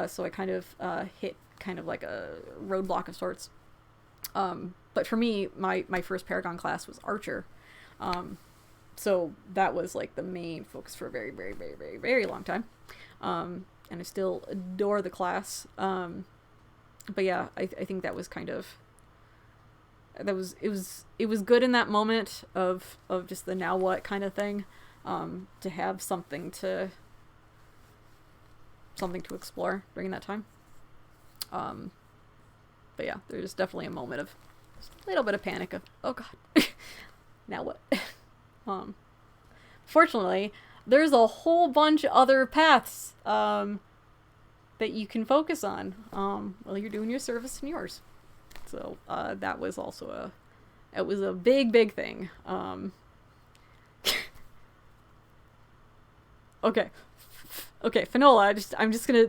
So I kind of hit kind of like a roadblock of sorts. But for me, my first Paragon class was Archer. So that was like the main focus for a very, very, very, very, very long time. And I still adore the class. But yeah, I think that was kind of, it was good in that moment of just the now what kind of thing, to have something to explore during that time. But yeah, there's definitely a moment of a little bit of panic of, oh god, now what? Fortunately, there's a whole bunch of other paths that you can focus on while you're doing your service and yours. So that was also a big thing. Okay, Finola, I'm just gonna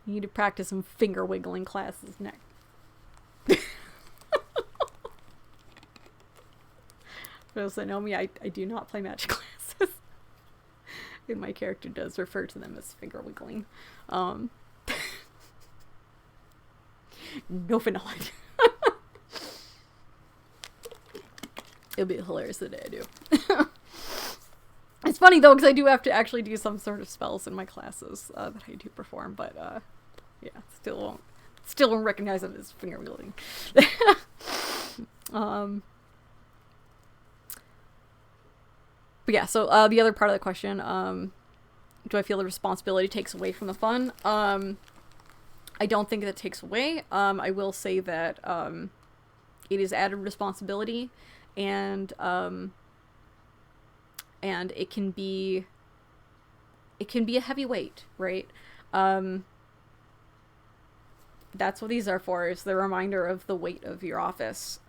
you need to practice some finger wiggling classes next. For those that know me, I do not play magic classes. And my character does refer to them as finger wiggling. No Finola. It'll be hilarious the day I do. It's funny though, because I do have to actually do some sort of spells in my classes that I do perform, but yeah, still won't recognize them as finger wiggling. But yeah, so the other part of the question, do I feel the responsibility takes away from the fun? I don't think that takes away. I will say that it is added responsibility, and it can be a heavy weight, right? That's what these are for, is the reminder of the weight of your office.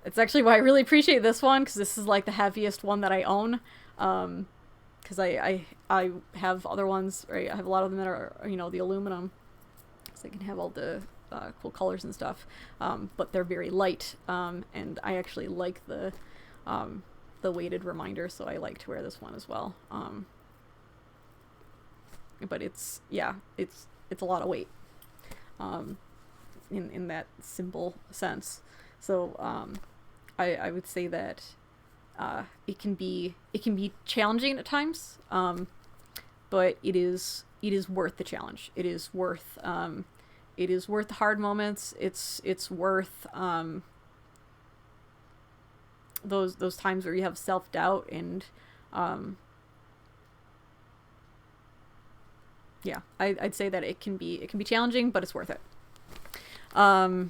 It's actually why I really appreciate this one, because this is like the heaviest one that I own. Because I have other ones, right? I have a lot of them that are, the aluminum, so they can have all the cool colors and stuff. But they're very light, and I actually like the weighted reminder, so I like to wear this one as well. But it's a lot of weight, in that simple sense. So I would say that it can be challenging at times, but it is worth the challenge. It is worth the hard moments. It's worth those times where you have self-doubt, and yeah, I'd say that it can be challenging, but it's worth it. Okay,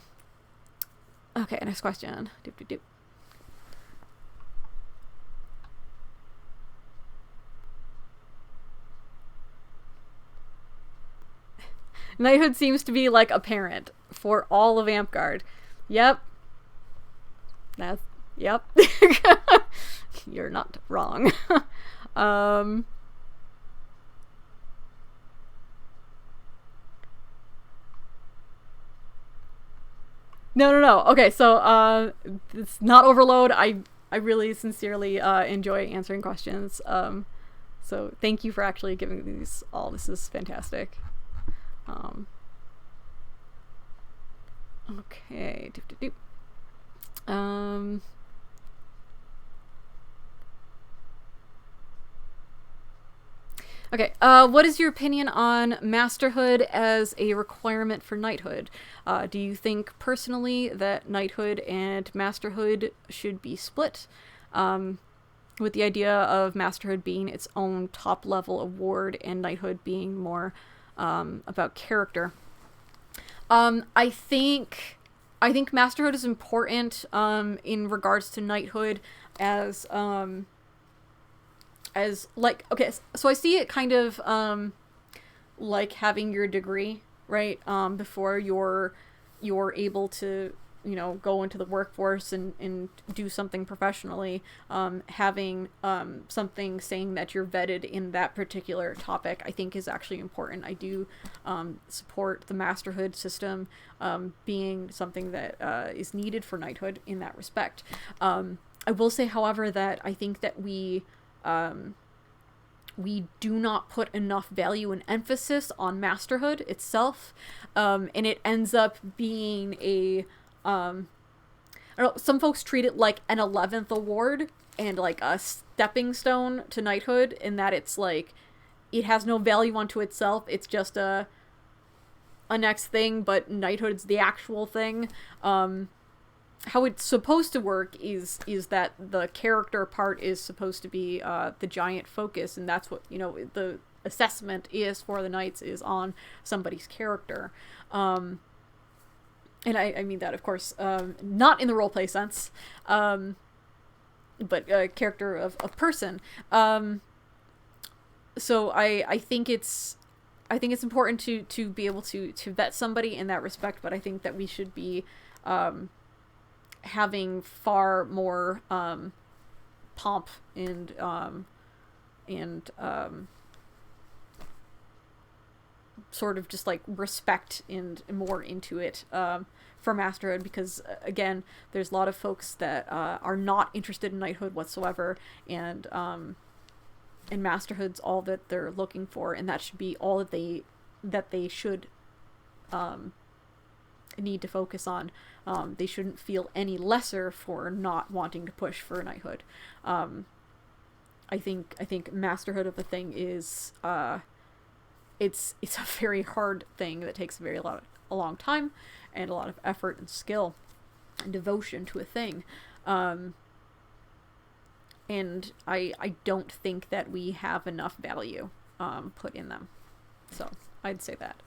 next question. Doop. Knighthood seems to be like a parent for all of Amtgard. Yep. Yep. You're not wrong. No. Okay, so it's not overload. I really sincerely enjoy answering questions. So thank you for actually giving these all. This is fantastic. Okay. Okay, what is your opinion on Masterhood as a requirement for Knighthood? Do you think personally that Knighthood and Masterhood should be split? With the idea of Masterhood being its own top-level award and Knighthood being more about character. I think Masterhood is important in regards to Knighthood as like, okay, so I see it kind of like having your degree, right, before you're able to go into the workforce and do something professionally. Having something saying that you're vetted in that particular topic, I think, is actually important. I do support the Masterhood system being something that is needed for Knighthood in that respect. I will say, however, that I think that we do not put enough value and emphasis on Masterhood itself, and it ends up being I don't know, some folks treat it like an 11th award and like a stepping stone to knighthood, in that it's like it has no value unto itself. It's just a next thing, but knighthood's the actual thing. How it's supposed to work is that the character part is supposed to be the giant focus, and that's what, you know, the assessment is for the knights, is on somebody's character. And I mean that, of course, not in the roleplay sense, but character of person. So I think it's important to be able to vet somebody in that respect, but I think that we should be having far more pomp and sort of just like respect and more into it for masterhood, because again, there's a lot of folks that are not interested in knighthood whatsoever, and masterhood's all that they're looking for, and that should be all that they should need to focus on. They shouldn't feel any lesser for not wanting to push for knighthood. I think masterhood of the thing is it's a very hard thing that takes a long time and a lot of effort and skill and devotion to a thing. And I don't think that we have enough value put in them. So I'd say that.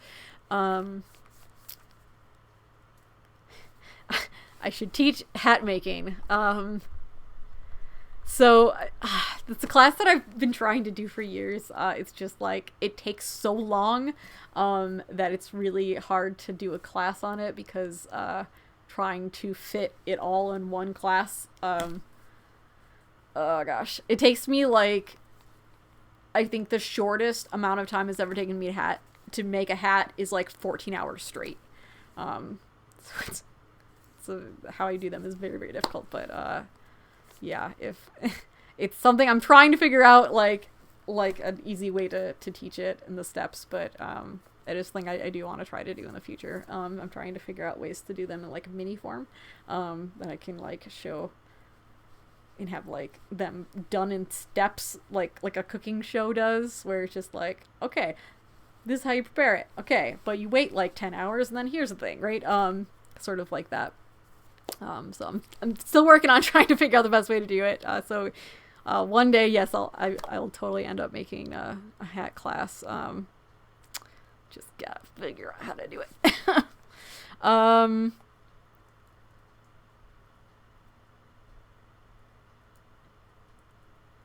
I should teach hat making. So it's a class that I've been trying to do for years. It's just like, it takes so long that it's really hard to do a class on it, because trying to fit it all in one class, oh gosh, it takes me like, I think the shortest amount of time it's ever taken me to make a hat is like 14 hours straight. So how I do them is very, very difficult, but yeah, if it's something I'm trying to figure out, like an easy way to teach it and the steps, but it is something I do want to try to do in the future. I'm trying to figure out ways to do them in like a mini form that I can like show and have like them done in steps, like a cooking show does, where it's just like, okay, this is how you prepare it, okay, but you wait like 10 hours and then here's the thing, right? Sort of like that. So I'm still working on trying to figure out the best way to do it. So one day, yes, I'll totally end up making a hat class. Just gotta figure out how to do it.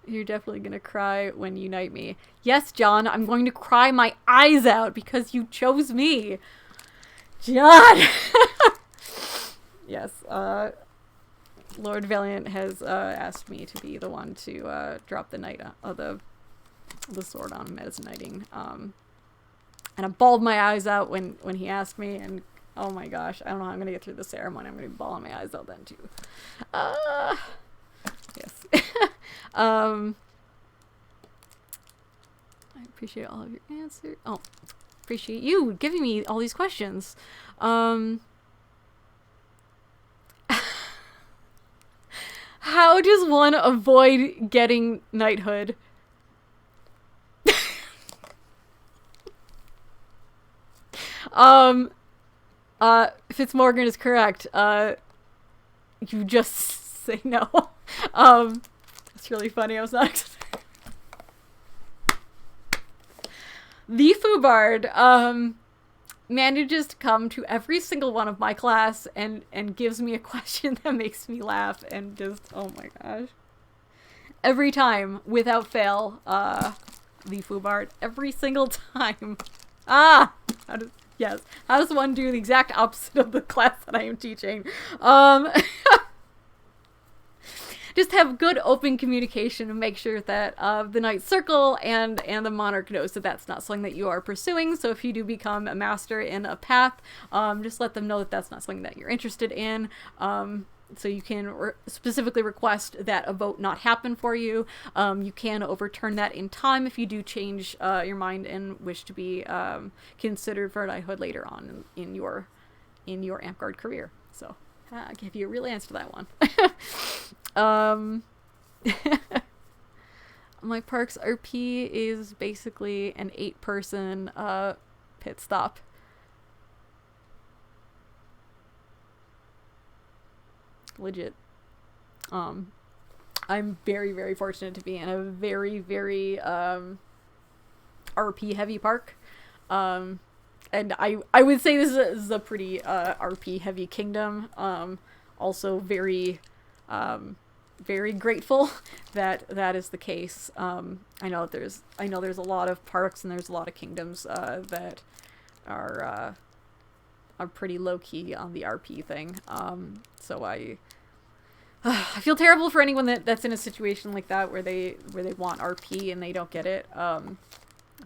You're definitely gonna cry when you knight me. Yes, John, I'm going to cry my eyes out because you chose me. John! Yes, Lord Valiant has asked me to be the one to drop the the sword on him as knighting. And I bawled my eyes out when he asked me, and oh my gosh, I don't know how I'm gonna get through the ceremony. I'm gonna be bawling my eyes out then too. Yes. I appreciate all of your answers. Oh, appreciate you giving me all these questions. How does one avoid getting knighthood? Fitzmorgan is correct. You just say no. It's really funny. I was not expecting. The Foobard manages to come to every single one of my class and gives me a question that makes me laugh, and just, oh my gosh. Every time, without fail, the Foobard, every single time. How does one do the exact opposite of the class that I am teaching? Just have good open communication and make sure that the Knight Circle and the Monarch knows that that's not something that you are pursuing. So if you do become a master in a path, just let them know that that's not something that you're interested in. So you can specifically request that a vote not happen for you. You can overturn that in time if you do change your mind and wish to be considered for knighthood later on in your Amp Guard career. So I'll give you a real answer to that one. My park's RP is basically an 8-person pit stop. Legit. I'm very, very fortunate to be in a very, very RP heavy park. And I would say this is a pretty RP heavy kingdom. Also very very grateful that is the case. I know there's a lot of parks and there's a lot of kingdoms that are pretty low key on the RP thing. So I feel terrible for anyone that's in a situation like that where they want RP and they don't get it.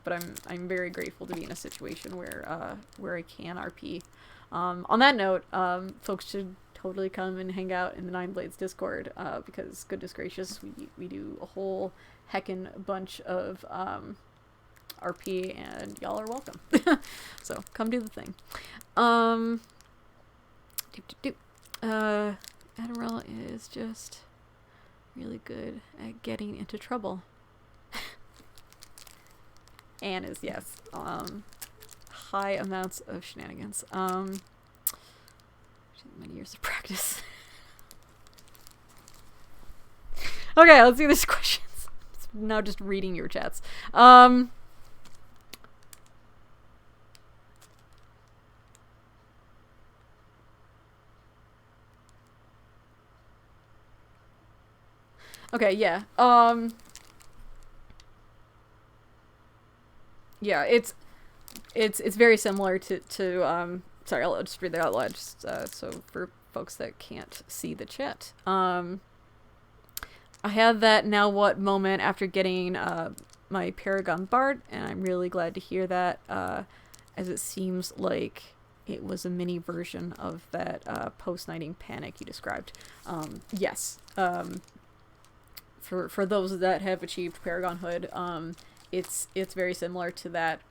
But I'm very grateful to be in a situation where I can RP. On that note, folks should totally come and hang out in the Nine Blades Discord, because goodness gracious, we do a whole heckin' bunch of RP, and y'all are welcome. So come do the thing. Admiral is just really good at getting into trouble. And is, yes, high amounts of shenanigans. Many years of practice. Okay, let's see these questions. It's now just reading your chats. Okay, yeah. Yeah, it's very similar to sorry, I'll just read that out loud, just so for folks that can't see the chat. I had that now what moment after getting my Paragon Bard, and I'm really glad to hear that, as it seems like it was a mini version of that post-knighting panic you described. Yes. For those that have achieved Paragonhood, it's very similar to that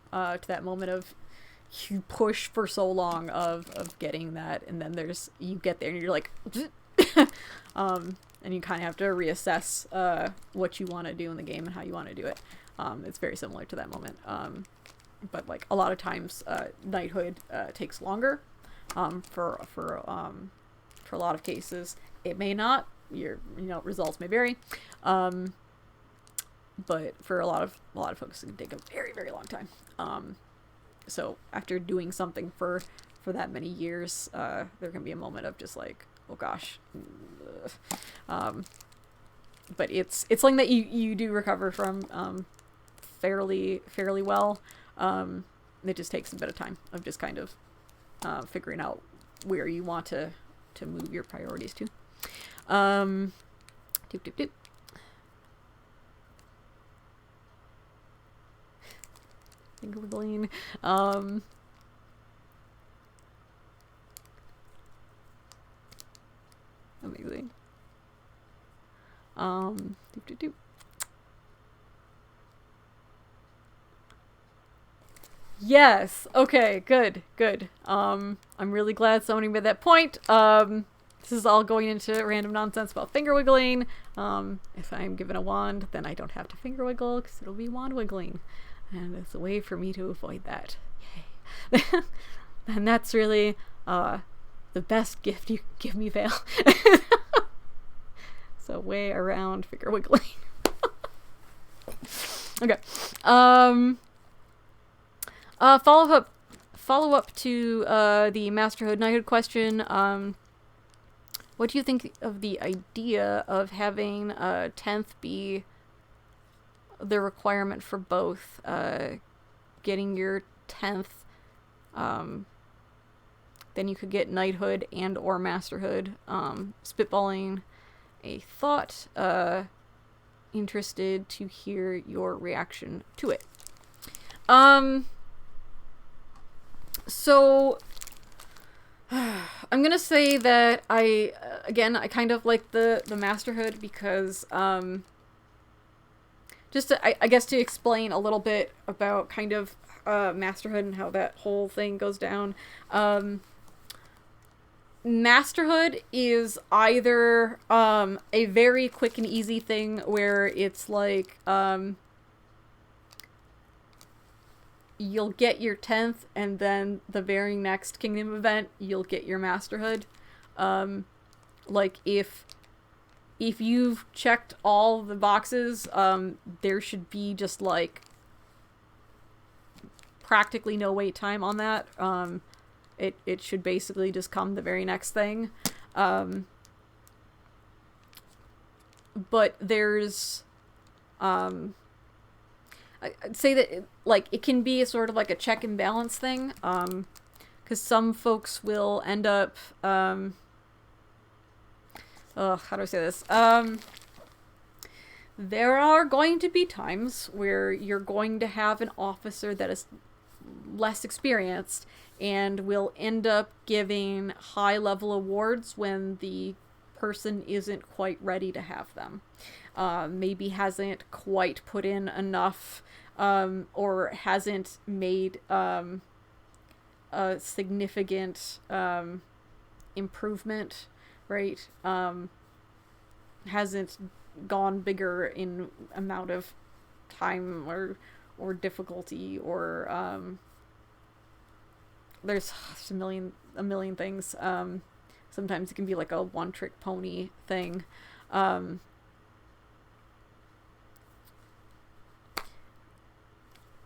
moment of you push for so long of getting that, and then you get there and you're like and you kind of have to reassess what you want to do in the game and how you want to do it. It's very similar to that moment, but like a lot of times knighthood takes longer. For a lot of cases it may not. Your results may vary, but for a lot of folks it can take a very, very long time. So after doing something for that many years, there can be a moment of just like, oh gosh. But it's something that you do recover from fairly well. It just takes a bit of time of just kind of figuring out where you want to move your priorities to. Doop. Finger wiggling. Amazing. Doop. Yes. Okay. Good. I'm really glad somebody made that point. This is all going into random nonsense about finger wiggling. If I'm given a wand, then I don't have to finger wiggle because it'll be wand wiggling. And it's a way for me to avoid that. Yay. And that's really the best gift you can give me, Vale. So way around finger wiggling. Okay. Follow up to the Masterhood Knighthood question. What do you think of the idea of having 10th be the requirement for both? Getting your 10th, then you could get knighthood and or masterhood. Spitballing a thought. Interested to hear your reaction to it. So I'm gonna say that I kind of like the masterhood because just to, I guess to explain a little bit about kind of masterhood and how that whole thing goes down. Masterhood is either a very quick and easy thing where it's like you'll get your 10th and then the very next kingdom event you'll get your masterhood. Like if you've checked all the boxes, there should be just like practically no wait time on that. It should basically just come the very next thing. But there's I'd say that it can be a sort of like a check and balance thing, because some folks will end up how do I say this? There are going to be times where you're going to have an officer that is less experienced and will end up giving high-level awards when the person isn't quite ready to have them. Maybe hasn't quite put in enough, or hasn't made a significant improvement, right? Hasn't gone bigger in amount of time or difficulty, or there's a million things. Sometimes it can be like a one-trick pony thing.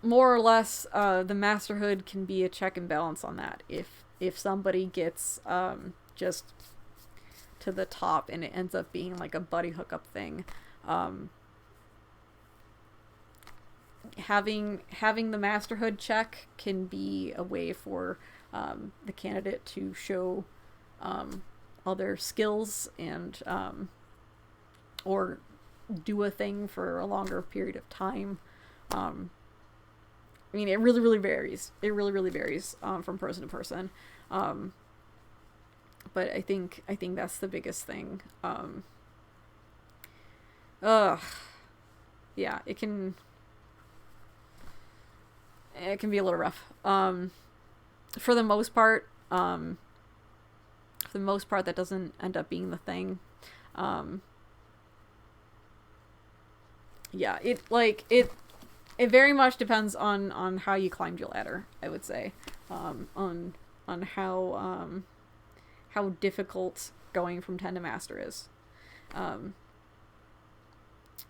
More or less, the masterhood can be a check and balance on that. If somebody gets just to the top and it ends up being like a buddy hookup thing, having the masterhood check can be a way for the candidate to show other skills and or do a thing for a longer period of time. I mean, it really varies. It really varies from person to person. But I think that's the biggest thing. Yeah, it can be a little rough. For the most part, that doesn't end up being the thing. Yeah, it very much depends on how you climbed your ladder, I would say. On how difficult going from 10 to master is.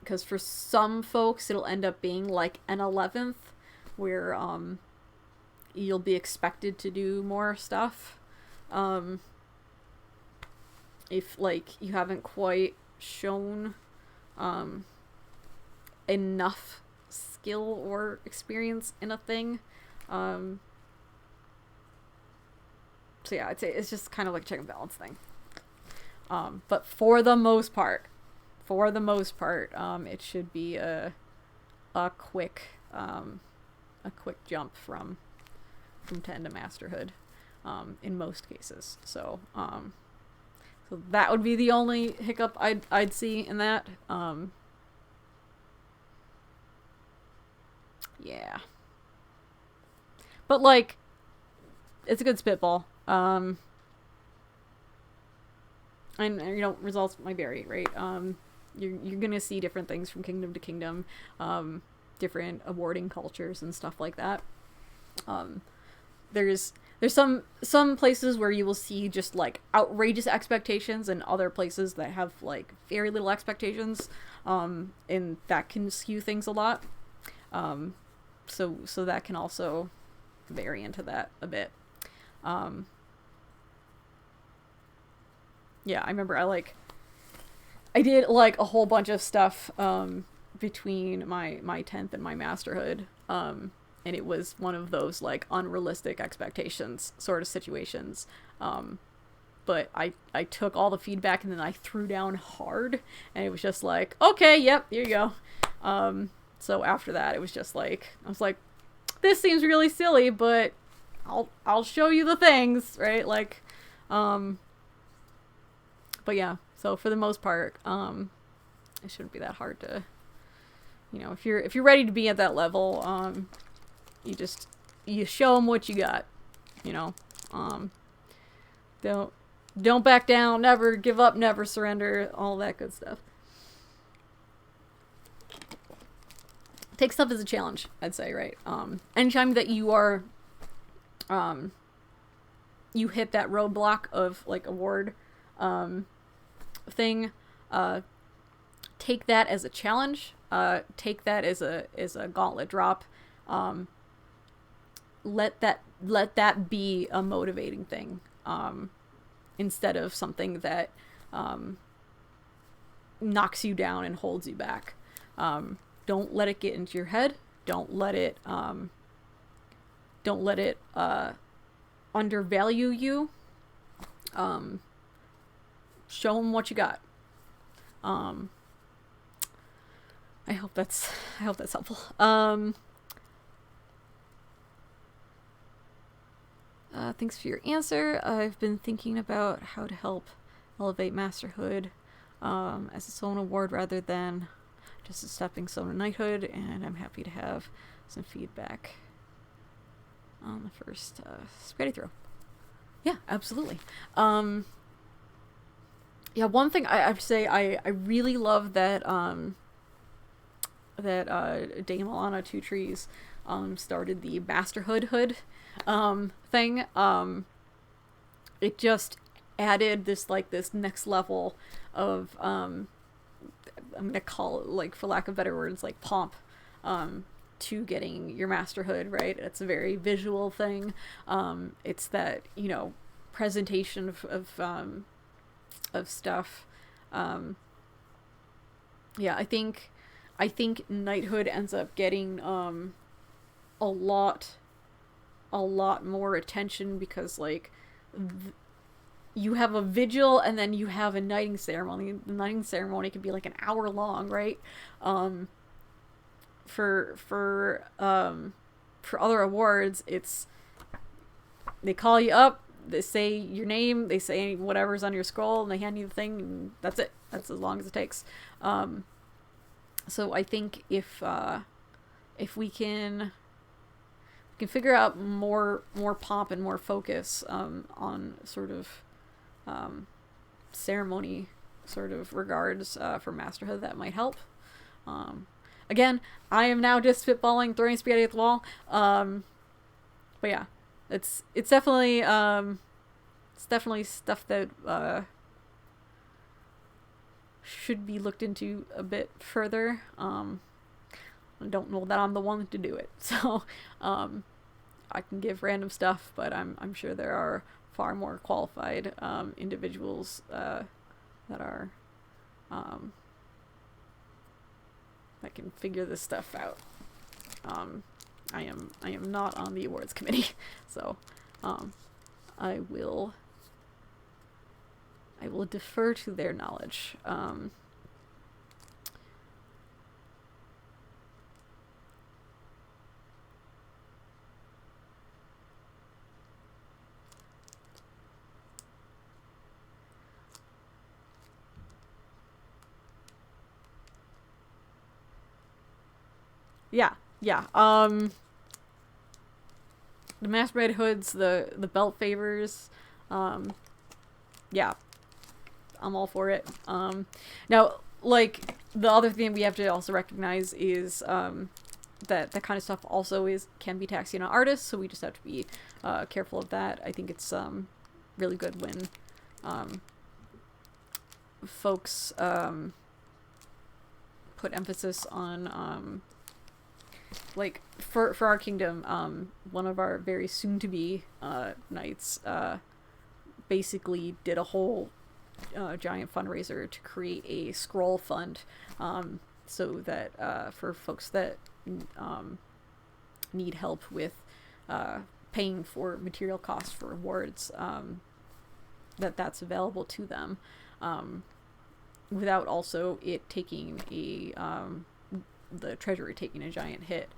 Because for some folks it'll end up being like an 11th, where you'll be expected to do more stuff. If you haven't quite shown enough skill or experience in a thing. So yeah, I'd say it's just kind of like a check and balance thing. But for the most part, it should be a quick jump from 10 to masterhood, in most cases. So that would be the only hiccup I'd see in that. Yeah. But it's a good spitball. And results might vary, right? You're gonna see different things from kingdom to kingdom, different awarding cultures and stuff like that. There's some places where you will see just outrageous expectations, and other places that have very little expectations, and that can skew things a lot. So that can also vary into that a bit. Yeah, I remember I did a whole bunch of stuff between my 10th and my masterhood, and it was one of those unrealistic expectations sort of situations. But I took all the feedback and then I threw down hard, and it was just okay, yep, here you go. So after that, it was just I was this seems really silly, but I'll show you the things, right? But yeah, so for the most part, it shouldn't be that hard to, if you're ready to be at that level, you show them what you got, don't don't back down, never give up, never surrender, all that good stuff. Take stuff as a challenge, I'd say, right? Anytime that you are, you hit that roadblock of like award, thing, take that as a challenge. Take that as a gauntlet drop. Let that be a motivating thing, instead of something that knocks you down and holds you back. Don't let it get into your head. Don't let it undervalue you. Show them what you got. I hope that's helpful. Thanks for your answer. I've been thinking about how to help elevate masterhood as its own award rather than just a stepping stone to knighthood, and I'm happy to have some feedback on the first spaghetti throw. Yeah, absolutely. Yeah, one thing I have to say, I really love that Dame Alana Two Trees started the Masterhood hood thing. It just added this next level of I'm gonna call it, like, for lack of better words, like pomp to getting your masterhood, right? It's a very visual thing. It's that, presentation of stuff. Yeah, I think knighthood ends up getting a lot more attention because, like, you have a vigil and then you have a knighting ceremony. The knighting ceremony could be like an hour long, right? For other awards, they call you up, they say your name, they say whatever's on your scroll, and they hand you the thing, and that's it. That's as long as it takes. So I think if we can figure out more pomp and more focus on sort of ceremony sort of regards for masterhood, that might help. Again, I am now just spitballing, throwing spaghetti at the wall. But yeah, it's definitely stuff that should be looked into a bit further. I don't know that I'm the one to do it, so I can give random stuff, but I'm sure there are far more qualified individuals that are that can figure this stuff out. I am not on the awards committee, so I will defer to their knowledge. Yeah. The masquerade hoods, the belt favors, yeah, I'm all for it. Now, like, the other thing we have to also recognize is that kind of stuff also can be taxing on artists, so we just have to be careful of that. I think it's really good when folks put emphasis on like for our kingdom, one of our very soon-to-be knights basically did a whole giant fundraiser to create a scroll fund, so that for folks that need help with paying for material costs for awards, that's available to them, without also it taking the treasury taking a giant hit,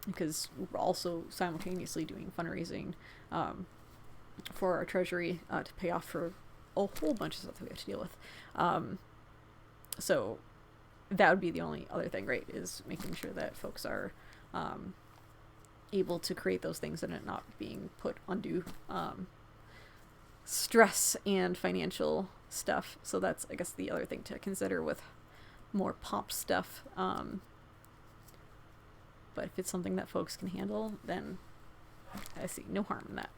because we're also simultaneously doing fundraising for our treasury to pay off for a whole bunch of stuff that we have to deal with. So that would be the only other thing, right, is making sure that folks are able to create those things and it not being put undue stress and financial stuff. So that's, I guess, the other thing to consider with more pop stuff. But if it's something that folks can handle, then I see no harm in that.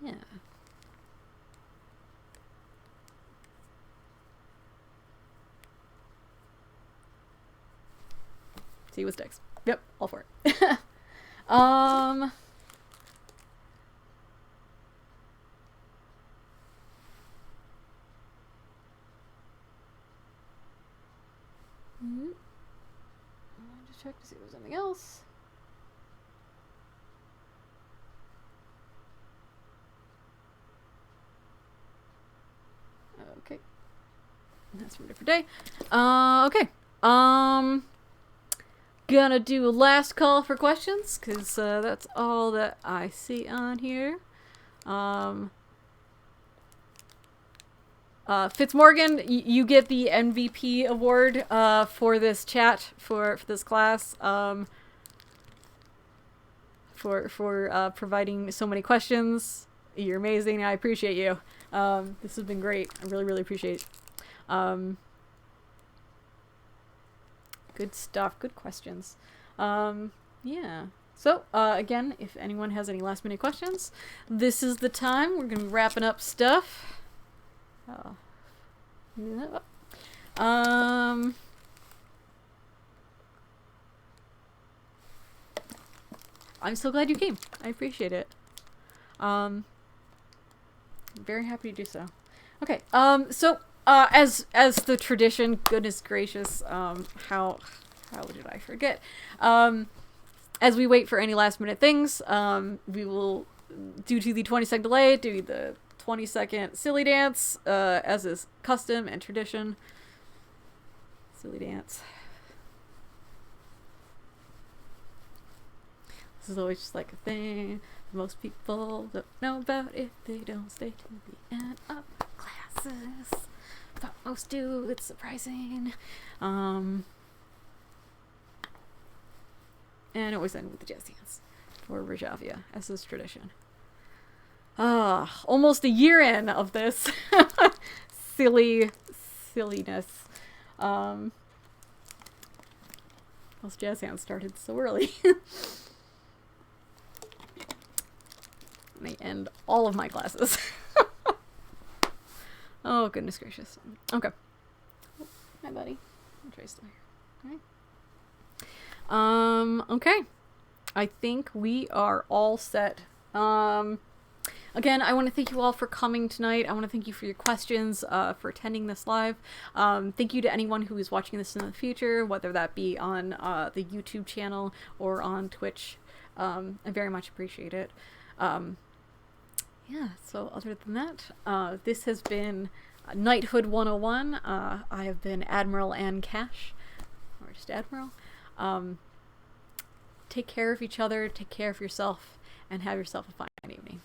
Yeah. See what sticks. Yep, all for it. Just check to see if there's anything else. Okay. That's for a different day. Okay. Gonna do a last call for questions, because that's all that I see on here. Fitzmorgan, you get the MVP award for this chat, for this class, for providing so many questions. You're amazing. I appreciate you. This has been great. I really, really appreciate it. Good stuff. Good questions. Yeah. So, again, if anyone has any last minute questions, this is the time. We're going to be wrapping up stuff. I'm so glad you came. I appreciate it. I'm very happy to do so. Okay. So, as the tradition, goodness gracious, how did I forget? As we wait for any last minute things, we will, due to the 20-second delay, do the 20-second silly dance, as is custom and tradition. Silly dance. This is always just like a thing most people don't know about if they don't stay to the end of classes. But most do. It's surprising. And always end with the jazz dance for Rajavia, as is tradition. Almost a year in of this silliness. Those jazz hands started so early. And they end all of my classes. Oh, goodness gracious. Okay. Hi, buddy. I'm Trey's still here. Alright. Okay. I think we are all set. Again, I want to thank you all for coming tonight. I want to thank you for your questions, for attending this live. Thank you to anyone who is watching this in the future, whether that be on the YouTube channel or on Twitch. I very much appreciate it. Yeah, so other than that, this has been Knighthood 101. I have been Admiral and Cash, or just Admiral. Take care of each other, take care of yourself, and have yourself a fine evening.